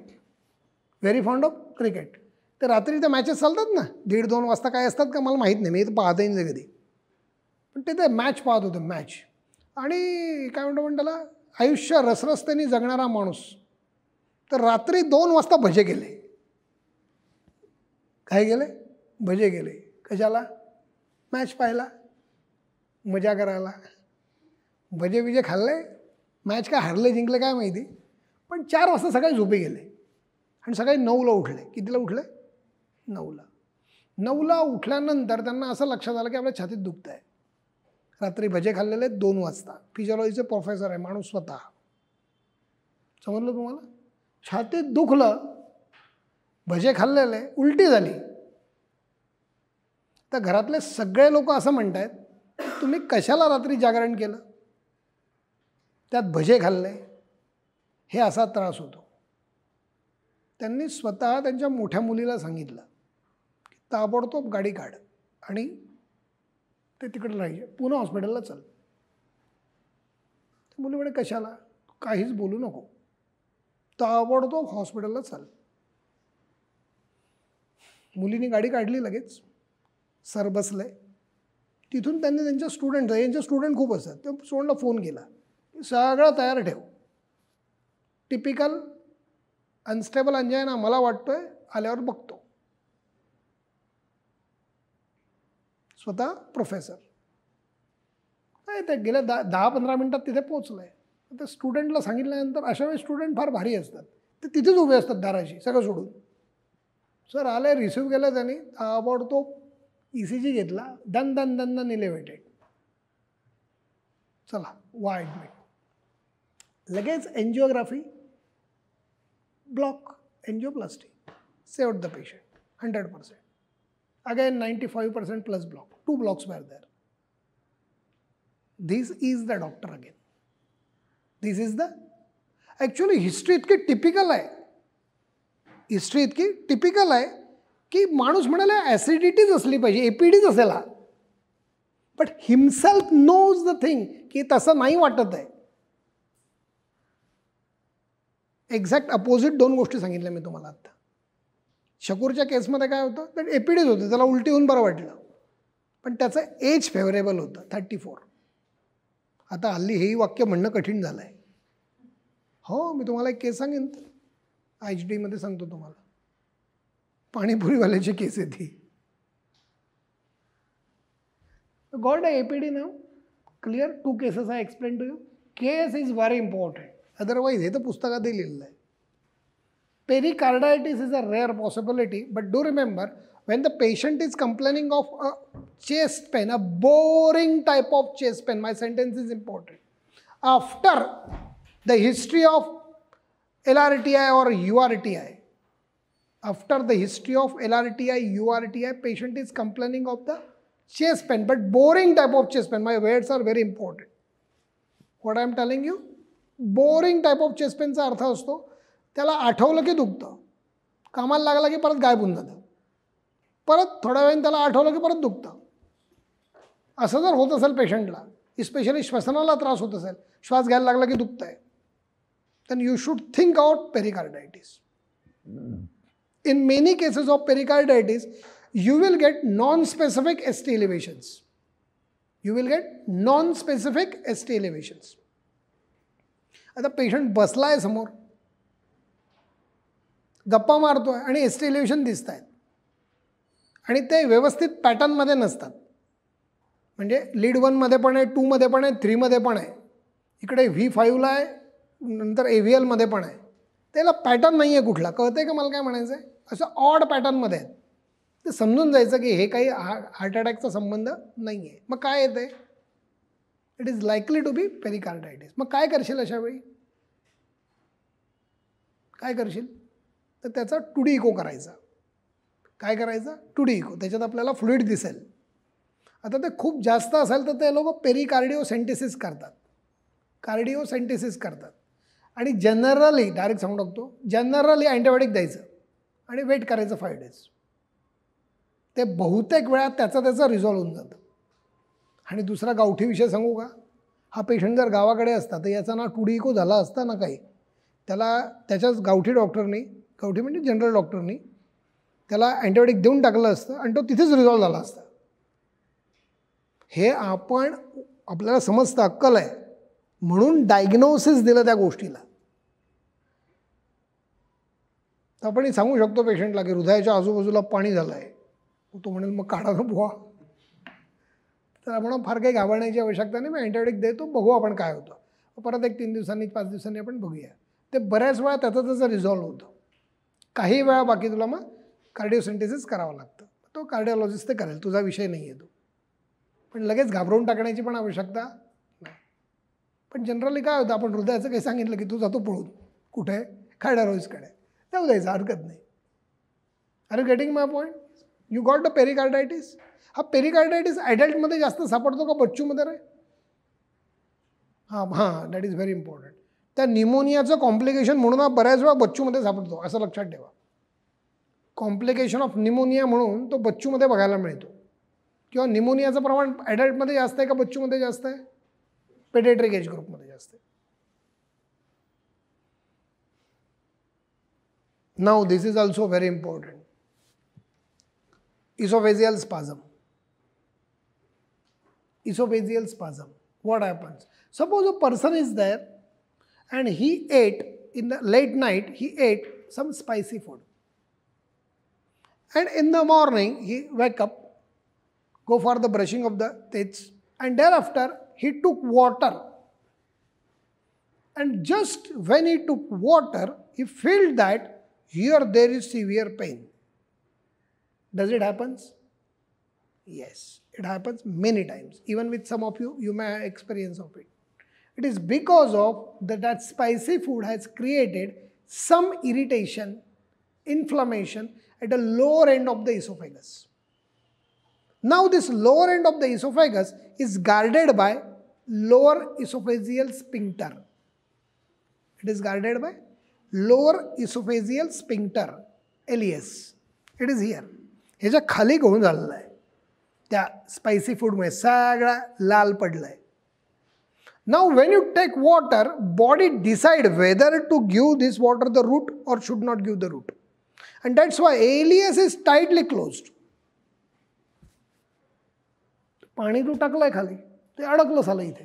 Very fond of cricket. ते रात्री त्या मॅचेस चालतात ना, 1:30-2 वाजता काय असतात का मला माहीत नाही, मी तर पाहतही नाही कधी. पण ते मॅच पाहत होते, मॅच. आणि काय म्हणतो त्याला, आयुष्य रसरसतेने जगणारा माणूस. तर रात्री 2 वाजता भजे गेले. काय गेले, भजे गेले. कशाला, मॅच पाहायला, मजा करायला. भजे बिजे खाल्ले. मॅच काय हरले जिंकले काय माहिती. पण 4 वाजता सकाळी झोपे गेले आणि सकाळी 9ला उठले. कितीला उठले, 9ला. 9ला उठल्यानंतर त्यांना असं लक्षात आलं की आपल्या छातीत दुखत आहे. रात्री भजे खाल्लेले 2 वाजता. फिजिओलॉजीचे प्रोफेसर आहे माणूस स्वतः. समजलं तुम्हाला. छातीत दुखलं, भजे खाल्लेले, उलटी झाली. तर घरातले सगळे लोक असं म्हणत आहेत, तुम्ही कशाला रात्री जागरण केलं, त्यात भजे खाल्ले, हे असा त्रास होतो. त्यांनी स्वतः त्यांच्या मोठ्या मुलीला सांगितलं की ताबडतोब गाडी काढ आणि ते तिकडे राहिले, पुन्हा हॉस्पिटलला चल. मुली म्हणे कशाला, काहीच बोलू नको, ताबडतोब हॉस्पिटलला चल. मुलीने गाडी काढली लगेच. सर बसले. तिथून त्यांनी त्यांच्या स्टुडंट, यांचे स्टुडंट खूप असतात, त्या स्टुडंटला फोन केला, सगळं तयार ठेव. टिपिकल अनस्टेबल अंजायना मला वाटतोय, आल्यावर बघतो. स्वतः प्रोफेसर. काय ते गेल्या 10-15 मिनिटात तिथे पोहोचलंय. त्या स्टुडंटला सांगितल्यानंतर अशा वेळी स्टुडंट फार भारी असतात. ते तिथेच उभे असतात दाराशी, सगळं सोडून. सर आले, रिसिव्ह केलं त्यांनी. ताबडतोब ECG घेतला. दन इलेव्हेटेड. चला वा ॲडमिट. लगेच angiography, block, angioplasty. Saved the patient 100%. Again 95% plus block. 2 blocks were there. This is the doctor again. This is the, actually history इतकी टिपिकल आहे. हिस्ट्री इतकी टिपिकल आहे की माणूस म्हणाला ॲसिडिटीच असली पाहिजे, APDच असेल हा. But himself knows the thing की तसं नाही वाटत आहे. एक्झॅक्ट अपोजिट 2 गोष्टी सांगितल्या मी तुम्हाला आता. शकूरच्या केसमध्ये काय होतं, तर APDच होतं, त्याला उलटी होऊन बरं वाटलं. पण त्याचं एज फेवरेबल होतं, 34. आता हल्ली हेही वाक्य म्हणणं कठीण झालं आहे. हो, मी तुम्हाला एक केस सांगेन. HD मध्ये सांगतो तुम्हाला. पाणीपुरीवाल्याची केस आहे ती. Got a APD now clear. 2 cases I explained to you. Case is very important. Otherwise हे तर पुस्तकात लिहिलेलं आहे. Pericarditis is a rare possibility, but do remember when the patient is complaining of a chest pain, a boring type of chest pain, my sentence is important. After the history of LRTI or URTI, after the history of LRTI, URTI, patient is complaining of the chest pain, but boring type of chest pain. My words are very important. What I am telling you, boring type of chest pain चा अर्थ असतो त्याला आठवलं की दुखतं, कामाला लागला की परत गायब होऊन जातं, परत थोड्या वेळाने त्याला आठवलं की परत दुखतं. असं जर होत असेल पेशंटला, स्पेशली श्वसनाला त्रास होत असेल, श्वास घ्यायला लागला की दुखतंय, then you should think out pericarditis. In many cases of pericarditis, you will get non-specific ST elevations. You will get non-specific ST elevations. आता पेशंट बसला आहे समोर, गप्पा मारतोय आणि ST एलिव्हेशन दिसत आहेत आणि ते व्यवस्थित पॅटर्नमध्ये नसतात. म्हणजे लीड 1 मध्ये पण आहे, 2 मध्ये पण आहे, 3 मध्ये पण आहे, इकडे V5 ला आहे, नंतर AVL मध्ये पण आहे. त्याला पॅटर्न नाही आहे कुठला. कळतंय का मला काय म्हणायचं आहे? असं ऑड पॅटर्नमध्ये आहेत. ते समजून जायचं की हे काही हार्ट अटॅकचा संबंध नाही आहे. मग काय येतं आहे? It is लायकली to be पेरिकार्डायटिस. मग काय करशील अशा वेळी? काय करशील तर त्याचा 2D इको करायचा. काय करायचा? 2D eco. त्याच्यात आपल्याला फ्लुइड दिसेल. आता ते खूप जास्त असेल तर ते लोक पेरिकार्डिओसेंटेसिस करतात, कार्डिओसेंटेसिस करतात आणि जनरली डायरेक्ट सांगू टाकतो, जनरली अँटीबायोटिक द्यायचं आणि वेट करायचं 5 days. ते बहुतेक वेळा त्याचं रिझॉल्व्ह होऊन जातं. आणि दुसरा गावठी विषय सांगू का? हा पेशंट जर गावाकडे असता तर याचा ना 2D इको झाला असता ना काही, त्याला त्याच्याच गावठी डॉक्टरनी, गावठी म्हणजे जनरल डॉक्टरनी त्याला अँटीबायोटिक देऊन टाकलं असतं आणि तो तिथेच रिझॉल्व्ह झाला असता. हे आपण आपल्याला समजतं, अक्कल आहे म्हणून डायग्नोसिस दिलं त्या गोष्टीला. तर आपण सांगू शकतो पेशंटला की हृदयाच्या आजूबाजूला पाणी झालं आहे, तो म्हणेल मग काढा ना बुवा. तर आपण फार काही घाबरण्याची आवश्यकता नाही, मी अँटीबायोटिक देतो, बघू आपण काय होतं, परत एक 3 दिवसांनी 5 दिवसांनी आपण बघूया. ते बऱ्याच वेळा त्याचं रिझॉल्व्ह होतं. काही वेळा बाकी तुला मग कार्डिओसेंटेसिस करावं लागतं. तो कार्डिओलॉजिस्ट ते करेल, तुझा विषय नाही आहे तो. पण लगेच घाबरवून टाकण्याची पण आवश्यकता नाही. पण जनरली काय होतं, आपण हृदयाचं काही सांगितलं की तू जातो पळून कुठे, कार्डिओलॉजिस्टकडे, जाऊ द्यायचं, हरकत नाही. Are you getting my point? You got the pericarditis. हा पेरिकार्डायटिस ॲडल्टमध्ये जास्त सापडतो का बच्चूमध्ये रे? हां दॅट इज व्हेरी इम्पॉर्टंट. त्या निमोनियाचं कॉम्प्लिकेशन म्हणून हा बऱ्याच वेळा बच्चूमध्ये सापडतो, असं लक्षात ठेवा. कॉम्प्लिकेशन ऑफ निमोनिया म्हणून तो बच्चूमध्ये बघायला मिळतो. किंवा निमोनियाचं प्रमाण ॲडल्टमध्ये जास्त आहे का बच्चूमध्ये जास्त आहे? पेडियाट्रिक एज ग्रुपमध्ये जास्त आहे. Now this is also very important. Esophageal spasm. Esophageal spasm. What happens? Suppose a person is there and he ate in the late night, he ate some spicy food. And in the morning, he wake up, go for the brushing of the teeth, and thereafter he took water. And just when he took water, he felt that here there is severe pain. Does it happen? Yes, it happens many times. Even with some of you, you may have experience of it. It is because of that spicy food has created some irritation, inflammation at the lower end of the esophagus. Now this lower end of the esophagus is guarded by lower esophageal sphincter. It is guarded by lower esophageal sphincter, LES. It is here. ह्याच्या खाली घेऊन झालेलं आहे. त्या spicy फूडमुळे सगळा लाल पडला आहे. Now when you take water, body decide whether to give this water the route or should not give the route. And that's why ileus is tightly closed. पाणी तू टाकलंय खाली, ते अडकलं झालं इथे,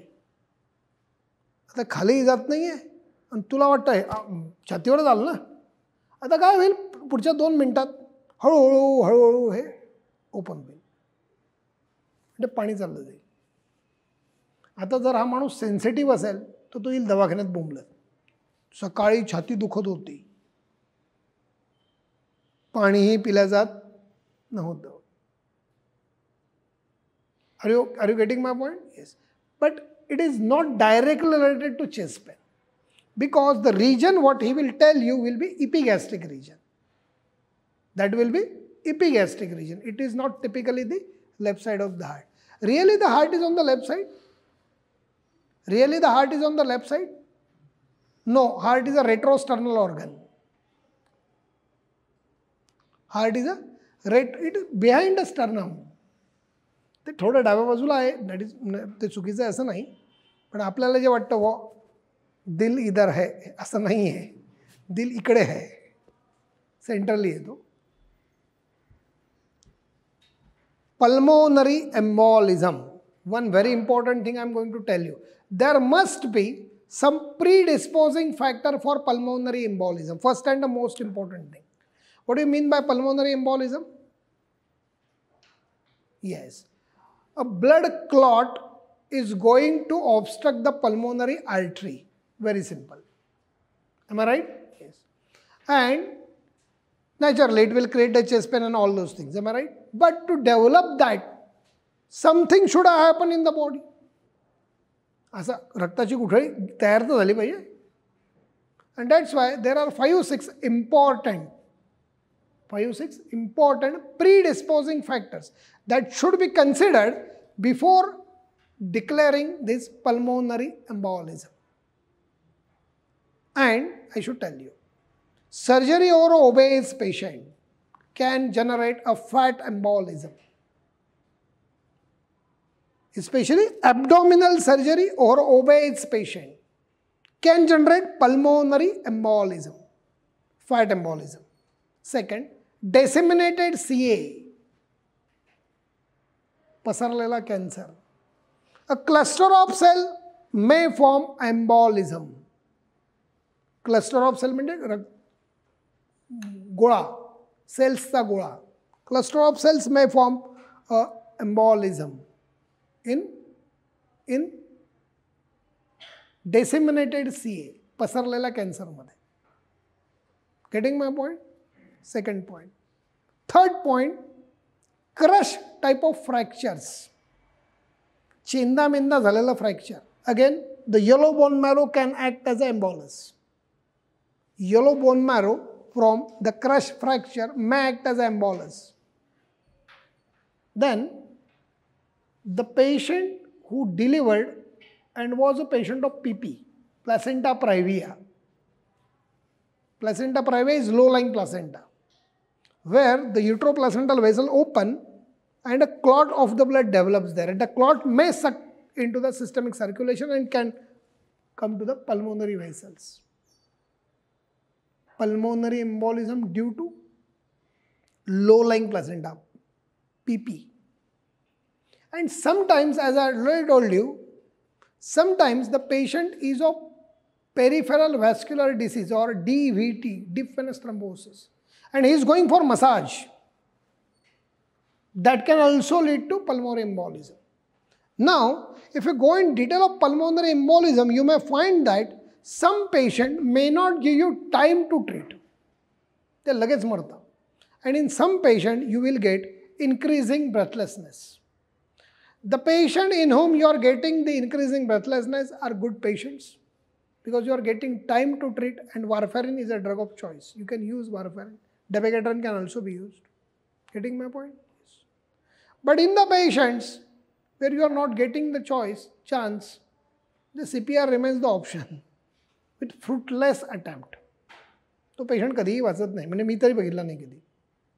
आता खाली जात नाही आहे आणि तुला वाटतं छातीवर झालं ना, आता काय होईल, पुढच्या 2 मिनिटात हळूहळू हळूहळू हे ओपन होईल, म्हणजे पाणी चाललं जाईल. आता जर हा माणूस सेन्सिटिव्ह असेल तर तो येईल दवाखान्यात बोंबलत, सकाळी छाती दुखत होती, पाणीही पिल्या जात नव्हतं. Are you getting my point? Yes. But it is not directly related to chest pain, because the region what he will tell you will be epigastric region. That will be epigastric region. It is not typically the left side of the heart. Really the heart is on the left side? Really the heart is on the left side? No, heart is a retrosternal organ. Heart is it is behind the sternum. ते थोडं डाव्या बाजूला आहे, that is ते चुकीचं आहे असं नाही, पण आपल्याला जे वाटतं वो दिल इधर है असं नाही आहे, दिल इकडे आहे, सेंट्रली येतो. Pulmonary embolism, one very important thing I am going to tell you, there must be some predisposing factor for pulmonary embolism. First and the most important thing. What do you mean by pulmonary embolism? Yes. A blood clot is going to obstruct the pulmonary artery. Very simple. Am I right? Yes. And naturally it will create a chest pain and all those things. Am I right? But to develop that, something should have happened in the body. असा रक्ताची गुठळी तयार तर झाली पाहिजे. And that's Y there are 5-6 important predisposing factors that should be considered before declaring this pulmonary embolism. And I should tell you, surgery or obese patient can generate a fat embolism. Especially abdominal surgery or obese patient can generate pulmonary embolism, fat embolism. Second, disseminated CA, pasarlela cancer. A cluster of cell may form embolism. Cluster of cell म्हणजे गोळा, सेल्सचा गोळा. Cluster of cells may form a embolism in disseminated CA, पसरलेल्या कॅन्सरमध्ये. Getting my point? Second point. Third point, crush type of fractures. चेंदा-मेंदा झालेला fracture. Again, the yellow bone marrow can act as an embolus. Yellow bone marrow from the crush fracture may act as an embolus. Then, the patient who delivered and was a patient of PP, placenta previa. Placenta previa is low-lying placenta, where the uteroplacental vessel open and a clot of the blood develops there, and the clot may suck into the systemic circulation and can come to the pulmonary vessels. Pulmonary embolism due to low-lying placenta, PP. And sometimes, as I already told you, sometimes the patient is of peripheral vascular disease or DVT, deep venous thrombosis, and he is going for massage. That can also lead to pulmonary embolism. Now, if you go in detail of pulmonary embolism, you may find that some patient may not give you time to treat. They लगेच मरता. And in some patient, you will get increasing breathlessness. The patient in whom you are getting the increasing breathlessness are good patients, because you are getting time to treat, and warfarin is a drug of choice. You can use warfarin. Dabigatran can also be used. Getting my point? Yes. But in the patients where you are not getting the chance, the CPR remains the option with fruitless attempt. तो patient कधीही वाचत नाही, म्हणजे मी तरी बघितला नाही कधी.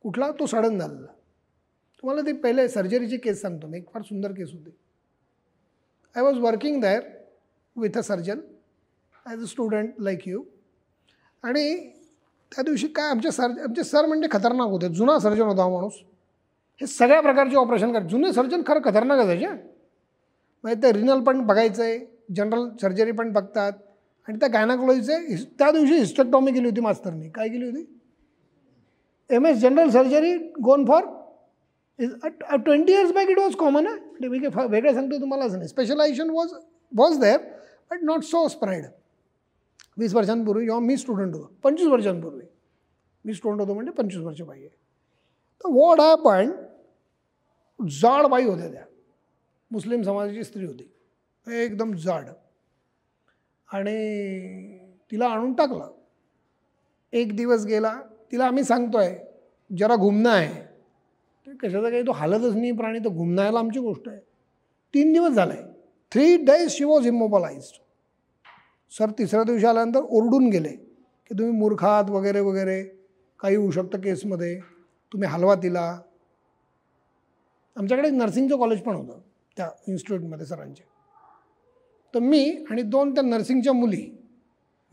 कुठला तो सडन झालेला. तुम्हाला ती पहिले सर्जरीची केस सांगतो मी, एक फार सुंदर केस होती. I was working there with a surgeon as a student like you. आणि त्या दिवशी काय आमचे सर म्हणजे खतरनाक होते. जुना सर्जन होता हा माणूस. हे सगळ्या प्रकारचे ऑपरेशन करायचे. जुने सर्जन खरं खतरनाक असायचे. म्हणजे ते रिनल पण बघायचं आहे, जनरल सर्जरी पण बघतात, आणि त्या गायनाकोलॉजीचे त्या दिवशी हिस्टेक्टॉमी केली होती मास्तरनी. काय केली होती? MS general surgery gone for 20 years back it was common आहे. मी काही वेगळं सांगतो तुम्हालाच नाही. Specialization was there but not so spread. 20 वर्षांपूर्वी जेव्हा मी स्टुडंट होतो, 25 वर्षांपूर्वी मी स्टुडंट होतो म्हणजे 25 वर्ष पाहिजे. तर वॉट हॅपन, जाड बाई होत्या त्या, मुस्लिम समाजाची स्त्री होती, एकदम जाड, आणि तिला आणून टाकलं. एक दिवस गेला, तिला आम्ही सांगतोय जरा घुमणं आहे, कशाचा काही तो हालतच नाही प्राणी, तर घुमणायला आमची गोष्ट आहे. 3 दिवस झाले, 3 days शी वॉज इमोबलाइज्ड. सर तिसऱ्या दिवशी आल्यानंतर ओरडून गेले की तुम्ही मूर्खात वगैरे वगैरे, काही होऊ शकतं केसमध्ये, तुम्ही हलवा तिला. आमच्याकडे नर्सिंगचं कॉलेज पण होतं त्या इन्स्टिट्यूटमध्ये सरांचे. तर मी आणि 2 त्या नर्सिंगच्या मुली,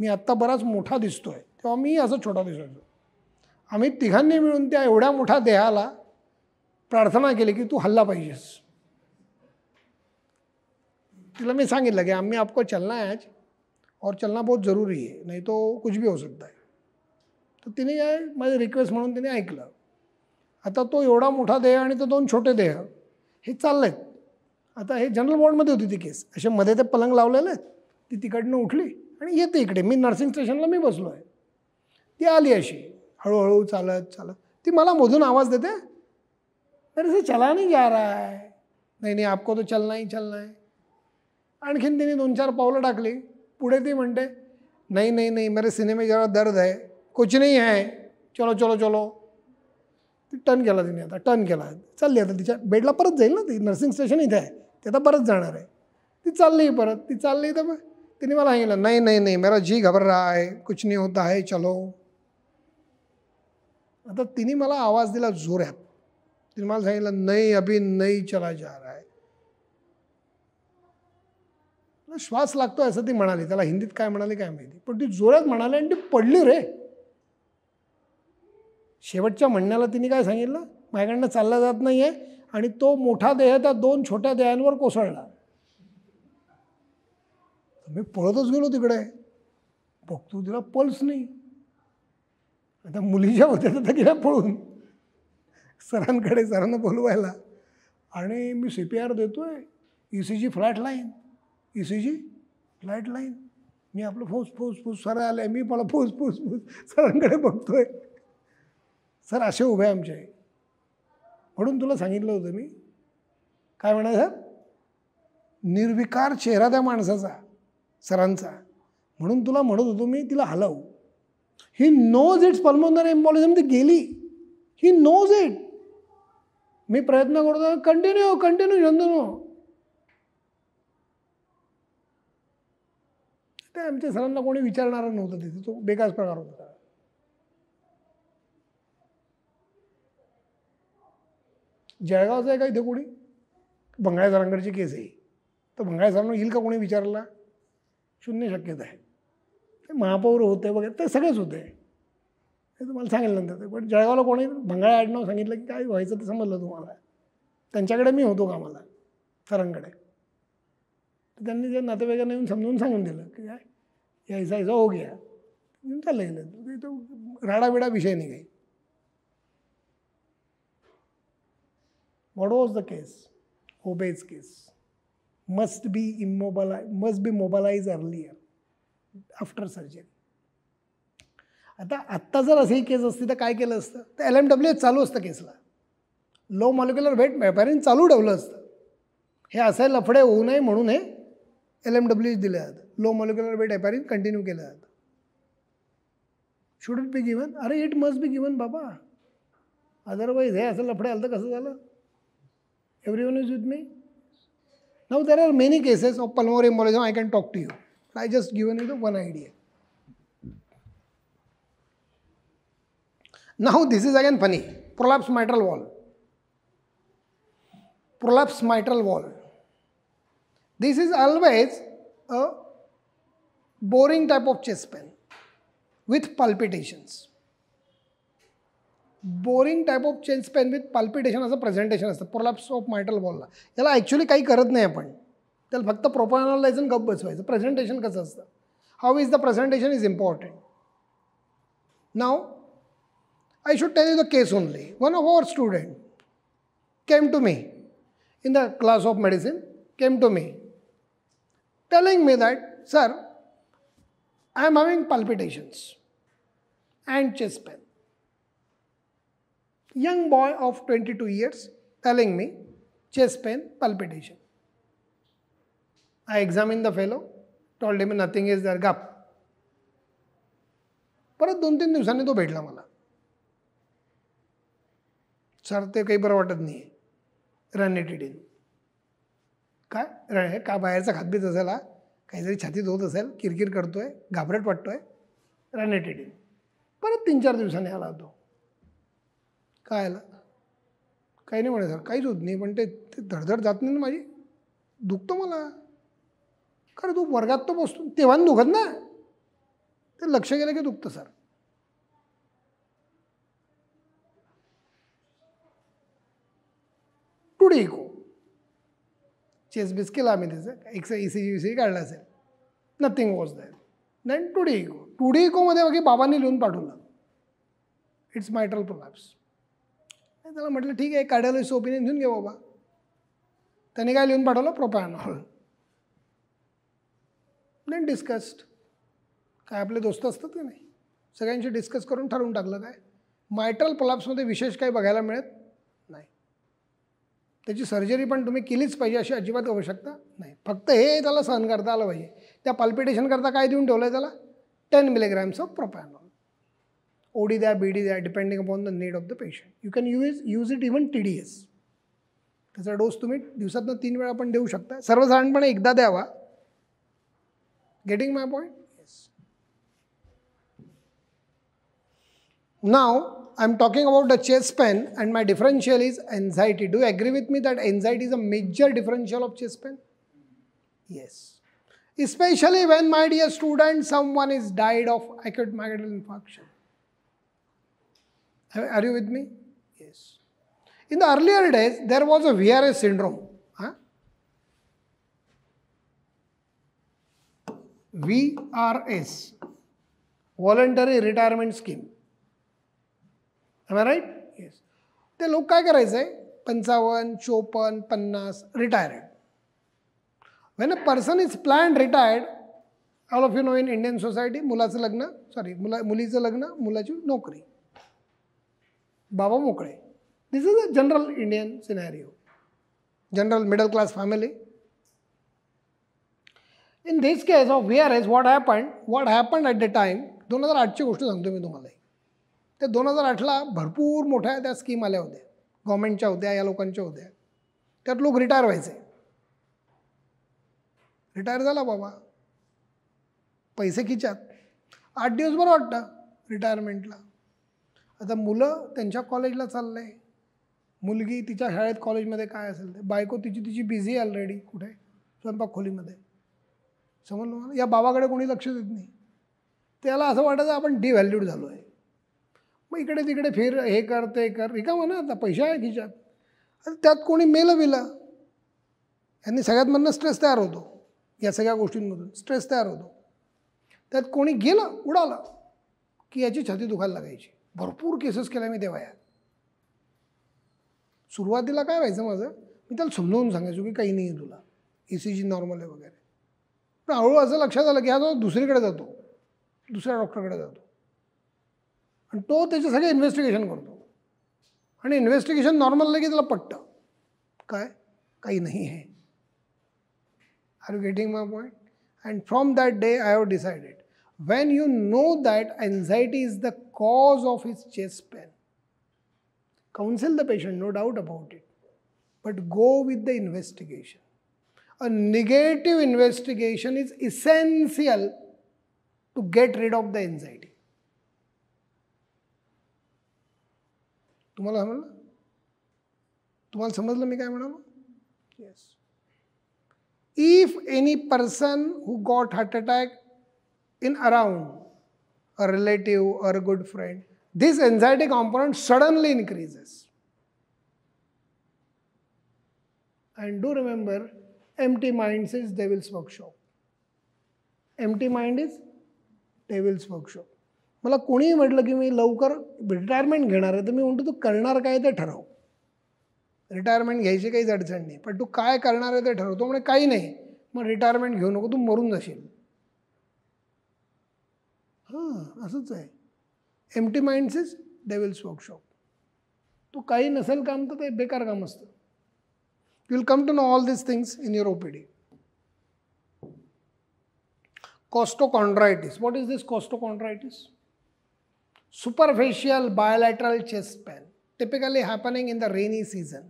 मी आत्ता बराच मोठा दिसतोय तेव्हा मी असं छोटा दिसायचो, आम्ही तिघांनी मिळून त्या एवढ्या मोठ्या देहाला प्रार्थना केली की तू हल्ला पाहिजेस. तिला मी सांगितलं की आम्ही आपको चलना है आज, और चलना बहुत ज़रूरी है, नहीं तो कुछ भी हो सकता है. तर तिने काय माझी रिक्वेस्ट म्हणून तिने ऐकलं. आता तो एवढा मोठा देह आणि तो 2 छोटे देह हे चालले आहेत. आता हे जनरल वॉर्डमध्ये होती ती केस, असे मध्ये ते पलंग लावलेले आहेत, ती तिकडनं उठली आणि येते इकडे. मी नर्सिंग स्टेशनला मी बसलो आहे. ती आली अशी हळूहळू चालत चालत, ती मला मधून आवाज देते, मेरे से चला नहीं जा रहा है. नहीं नहीं आपको तो चलना ही चलना है. आणखीन तिने 2-4 पावलं टाकली. पुढे ती म्हणते नहीं नहीं नहीं मेरे सीने में जरा दर्द है, कुछ नहीं है, चलो चलो चलो. ती टर्न केला तिने, आता टर्न केला, चालली. आता तिच्या बेडला परत जाईल ना, ती नर्सिंग स्टेशन इथे आहे, ते आता परत जाणार आहे. ती चालली परत, ती चालली. तर मग तिने मला सांगितलं नहीं नहीं नहीं मेरा जी घबर रहा है, कुछ नहीं होता है, चलो. आता तिने मला आवाज दिला जोरात. तिने मला सांगितलं नहीं अभी नहीं चला जा रहा है. श्वास लागतो असं ती म्हणाली, त्याला हिंदीत काय म्हणाली काय माहिती, पण ती जोरात म्हणाली आणि ती पडली रे. शेवटच्या म्हणण्याला तिने काय सांगितलं, माझ्याकडनं चालला जात नाही आहे, आणि तो मोठा देह त्या 2 छोट्या देहांवर कोसळला. मी पळतच गेलो तिकडे, बघतो तिला पल्स नाही. आता मुलीच्या होत्या तर गेल्या पळून सरांकडे, सरांना बोलवायला, आणि मी CPR देतोय, ECG flat line, ECG flat line. मी आपलं फूस फूस फूस, सर आले, मी मला फूस फूस फूस सरांकडे बघतोय. सर असे उभे आमचे. म्हणून तुला सांगितलं होतं मी, काय म्हणायचं, निर्विकार चेहरा त्या माणसाचा, सरांचा. म्हणून तुला म्हणत होतो मी तिला हलव. He knows it's pulmonary embolism. ती गेली, ही नोज इट. मी प्रयत्न करतो कंटिन्यू कंटिन्यू शंतनू. ते आमच्या सरांना कोणी विचारणारं नव्हतं तिथे, तो बेकास प्रकार होता. जळगावचं आहे का इथे कोणी, भंगाळे सरांकडची केस आहे, तर भंगाळे सरांना येईल का कोणी विचारला, 0 शक्यता आहे. ते महापौर होते वगैरे, ते सगळेच होते, हे तुम्हाला सांगितलं नंतर. पण जळगावला कोणी भंगाळे आडनाव सांगितलं की काय व्हायचं ते समजलं तुम्हाला. त्यांच्याकडे मी होतो कामाला, सरांकडे. तर त्यांनी ते नातेवाईकांना येऊन समजून सांगून दिलं की काय यायचा यायचा हो गया, येऊन चाललं गेलं. तो राडाबिडा विषय नाही काही. What was the case? Obey's case. Must be mobilized earlier after surgery. आत्ता जर अशी केस असती तर काय केलं असतं, तर LMWH चालू असतं केसला, लो मॉलिक्युलर वेट हेपॅरिन चालू ठेवलं असतं. हे असे लफडे होऊ नये म्हणून हे LMWH दिले जातं, लो मॉलिक्युलर वेट हेपॅरिन कंटिन्यू केलं जातं. Should it be given? अरे इट मस्ट बी गिवन बाबा, अदरवाईज हे असं लफडे आलं तर कसं झालं. Everyone is with me? Now there are many cases of pulmonary embolism I can talk to you. I just given you the one idea. Now this is again funny. Prolapsed mitral valve. Prolapsed mitral valve. This is always a boring type of chest pain with palpitations. Boring type of chest pain with palpitation असं presentation असतं prolapse of मायट्रल वॉलला. याला actually काही करत नाही आपण, त्याला फक्त प्रोपानॉल लायझन गप बसवायचं. प्रेझेंटेशन कसं असतं, how is the presentation is important. Now I should tell you the case only. One of our students came to me in the class of medicine, came to me telling me that, sir, I am having palpitations and chest pain. Young boy of 22 years telling me chest pain, palpitation. I examined the fellow, told him nothing is there, gap. परत 2-3 दिवसांनी तो भेटला मला. Sir ते काही बरं वाटत नाही आहे, रॅनिटिडीन. काय का बाहेरचा खातबीत असेल, हा काहीतरी छातीत होत असेल, किरकिर करतोय, घाबरट वाटतोय, रॅनिटिडीन. परत 3-4 दिवसांनी आला होतो. काय आला? काही नाही म्हणे सर, काहीच होत नाही, पण ते धडधड जात नाही ना माझी, दुखतं मला. खरं तू वर्गात तो बसतो तेव्हा दुखत ना, ते लक्ष गेलं की दुखतं सर. टुडे इको चेस बिस केला आम्ही, त्याचं ECG काढला असेल, nothing was that. Then today इकोमध्ये बाकी बाबांनी लिहून पाठवलं, इट्स मायट्रल प्रोलॅप्स. त्याला म्हटलं ठीक आहे, कार्डिओलॉजिस्ट ओपिनियन घेऊन घे बाबा. त्याने काय लिहून पाठवलं? प्रोपॅनॉल. Then discussed. काय आपले दोस्त असतात की नाही, सगळ्यांशी डिस्कस करून ठरवून टाकलं काय मायट्रल प्रोलॅप्समध्ये विशेष काही बघायला मिळत नाही. त्याची सर्जरी पण तुम्ही केलीच पाहिजे अशी अजिबात आवश्यकता नाही. फक्त हे त्याला सहन करता आलं पाहिजे. त्या पाल्पिटेशन करता काय देऊन ठेवलं आहे त्याला? 10 milligrams ऑफ प्रोपॅनॉल. ओडी द्या, बीडी द्या, depending upon the need of the patient. You can use it even TDS. त्याचा डोस तुम्ही दिवसातनं 3 वेळा पण देऊ शकता. सर्वसाधारणपणे एकदा द्यावा. Getting my point? Yes. Now I'm talking about the chest pain and my differential is anxiety. Do you agree with me that anxiety is a major differential of chest pain? Yes. Especially when, my dear student, someone is died of acute myocardial infarction. Are you with me? Yes. In the earlier days, there was a VRS syndrome. VRS, Voluntary Retirement Scheme. Am I right? Yes. ते लोक काय करायचे? 55, 54, 50 retired. When a person is planned retired, all of you know in Indian society, मुलाचं लग्न, मुलीचं लग्न, मुलाची नोकरी, बाबा मोकळे. This is a general Indian scenario. General middle class family. In this case of VRS, what happened at the time, 2008ची गोष्ट सांगतो मी तुम्हाला. ते 2008ला भरपूर मोठ्या त्या स्कीम आल्या होत्या, गव्हर्नमेंटच्या होत्या, या लोकांच्या होत्या. त्यात लोक रिटायर व्हायचे. रिटायर झाला बाबा, पैसे खिच्यात, 8 दिवस बरं वाटतं रिटायरमेंटला. आता मुलं त्यांच्या कॉलेजला चाललंय, मुलगी तिच्या शाळेत कॉलेजमध्ये काय असेल ते, बायको तिची बिझी ऑलरेडी कुठे स्वयंपाक खोलीमध्ये. समजलं मला? या बाबाकडे कोणी लक्ष देत नाही. त्याला असं वाटायचं आपण डिव्हॅल्यूड झालो आहे. मग इकडे तिकडे फिर, हे कर ते कर, रिकामं ना, आता पैसे आहे खिच्यात. आता त्यात कोणी मेलं बिलं, यांनी सगळ्यात स्ट्रेस तयार होतो. या सगळ्या गोष्टींमधून स्ट्रेस तयार होतो. त्यात कोणी गेलं, उडालं की याची छाती दुखायला लागायची. भरपूर केसेस केल्या मी तेव्हा. सुरुवातीला काय व्हायचं माझं, मी त्याला समजावून सांगायचो की काही नाही आहे तुला, ECG नॉर्मल आहे वगैरे. पण हळूहळू असं लक्षात आलं की हा जो दुसरीकडे जातो, दुसऱ्या डॉक्टरकडे जातो, आणि तो त्याचे सगळे इन्व्हेस्टिगेशन करतो. आणि इन्व्हेस्टिगेशन नॉर्मल की त्याला पटतं काय काही नाही आहे. Are you getting my point? And from that day I have decided, when you know that anxiety is the cause of his chest pain, counsel the patient, no doubt about it, but go with the investigation. A negative investigation is essential to get rid of the anxiety. तुम्हाला समजलं? तुम्हाला समजलं मी काय म्हणालो? Yes. If any person who got heart attack in around a relative or a good friend, this anxiety component suddenly increases. And do remember, empty mind is devil's workshop. Empty mind is devil's workshop. मला कोणीही म्हटलं की मी लवकर retirement घेणार आहे तर मी म्हणतो तू करणार काय ते ठरव. रिटायरमेंट घ्यायची काहीच अडचण नाही, पण तू काय करणार आहे ते ठरवतो. म्हणजे काही नाही, मग रिटायरमेंट घेऊ नको, तू मरून जाशील. हां, असंच आहे. Empty minds is devil's workshop. तू काही नसेल काम तर ते बेकार काम असतं. You will come to know all this things in your OPD. Costochondritis. What is this costochondritis? Superficial bilateral chest pain, typically happening in the rainy season.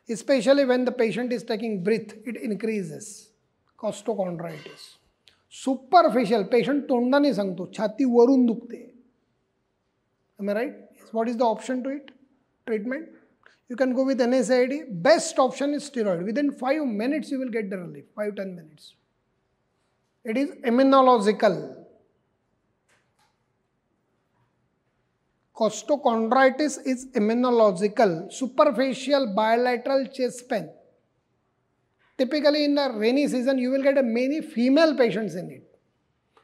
Especially when the patient is taking breath, it increases. Costochondritis. Superficial, patient तोंडाने सांगतो, छाती वरून दुखते. Am I right? Yes. What is the option to it? Treatment? You can go with NSAID. Best option is steroid. Within 5 minutes you will get the relief. 5-10 minutes. It is immunological. Costochondritis is immunological. Superficial bilateral chest pain. Typically in the rainy season you will get many female patients in it.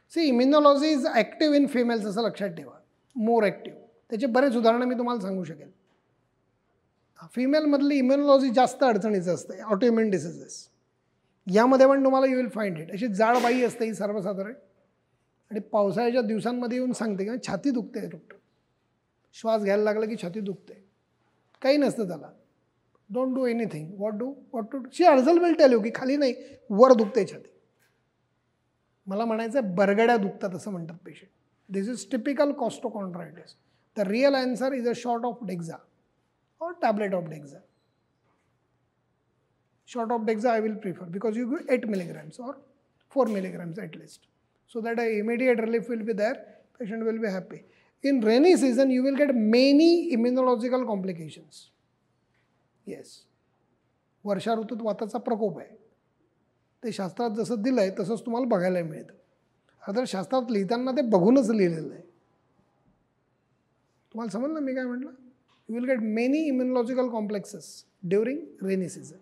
See, immunology is active in females असं लक्षात ठेवा. More active. त्याचे बरेच उदाहरणं मी तुम्हाला सांगू शकेल. फिमेलमधली immunology जास्त अडचणीचं असते. ऑटोइम्युन डिसीजेस यामध्ये पण तुम्हाला यू विल फाइंड इट. अशी जाड बाई असते ही सर्वसाधारण, आणि पावसाळ्याच्या दिवसांमध्ये येऊन सांगते की छाती दुखते डॉक्टर, श्वास घ्यायला लागला की छाती दुखते. काही नसतं त्याला. Don't do anything. What to she अर्जल विल टेल यू की खाली नाही वर दुखते छाती. मला म्हणायचं बरगड्या दुखतात असं म्हणतात पेशंट. This is typical costochondritis. The real answer is a shot of Dexa or tablet of Dexa. Short of Dexa I will prefer because you give 8 milligrams or 4 milligrams at least. So that an immediate relief will be there, patient will be happy. In rainy season you will get many immunological complications. Yes. वर्षा ऋतूत वाताचा प्रकोप आहे. ते शास्त्रात जसं दिलं आहे तसंच तुम्हाला बघायला मिळतं. अदर शास्त्रात लिहिताना ते बघूनच लिहिलेलं आहे. तुम्हाला समजलं मी काय म्हटलं? You will get many immunological complexes during rainy season.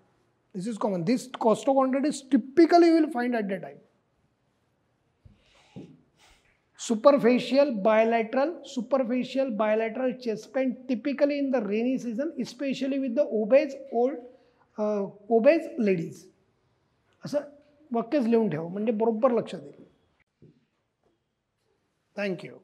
This is common. This costochondritis typically you will find at that time. Superficial bilateral chest pain typically in the rainy season, especially with the obese ladies. असं वाक्यच लिहून ठेवा म्हणजे बरोबर लक्षात येईल. Thank you.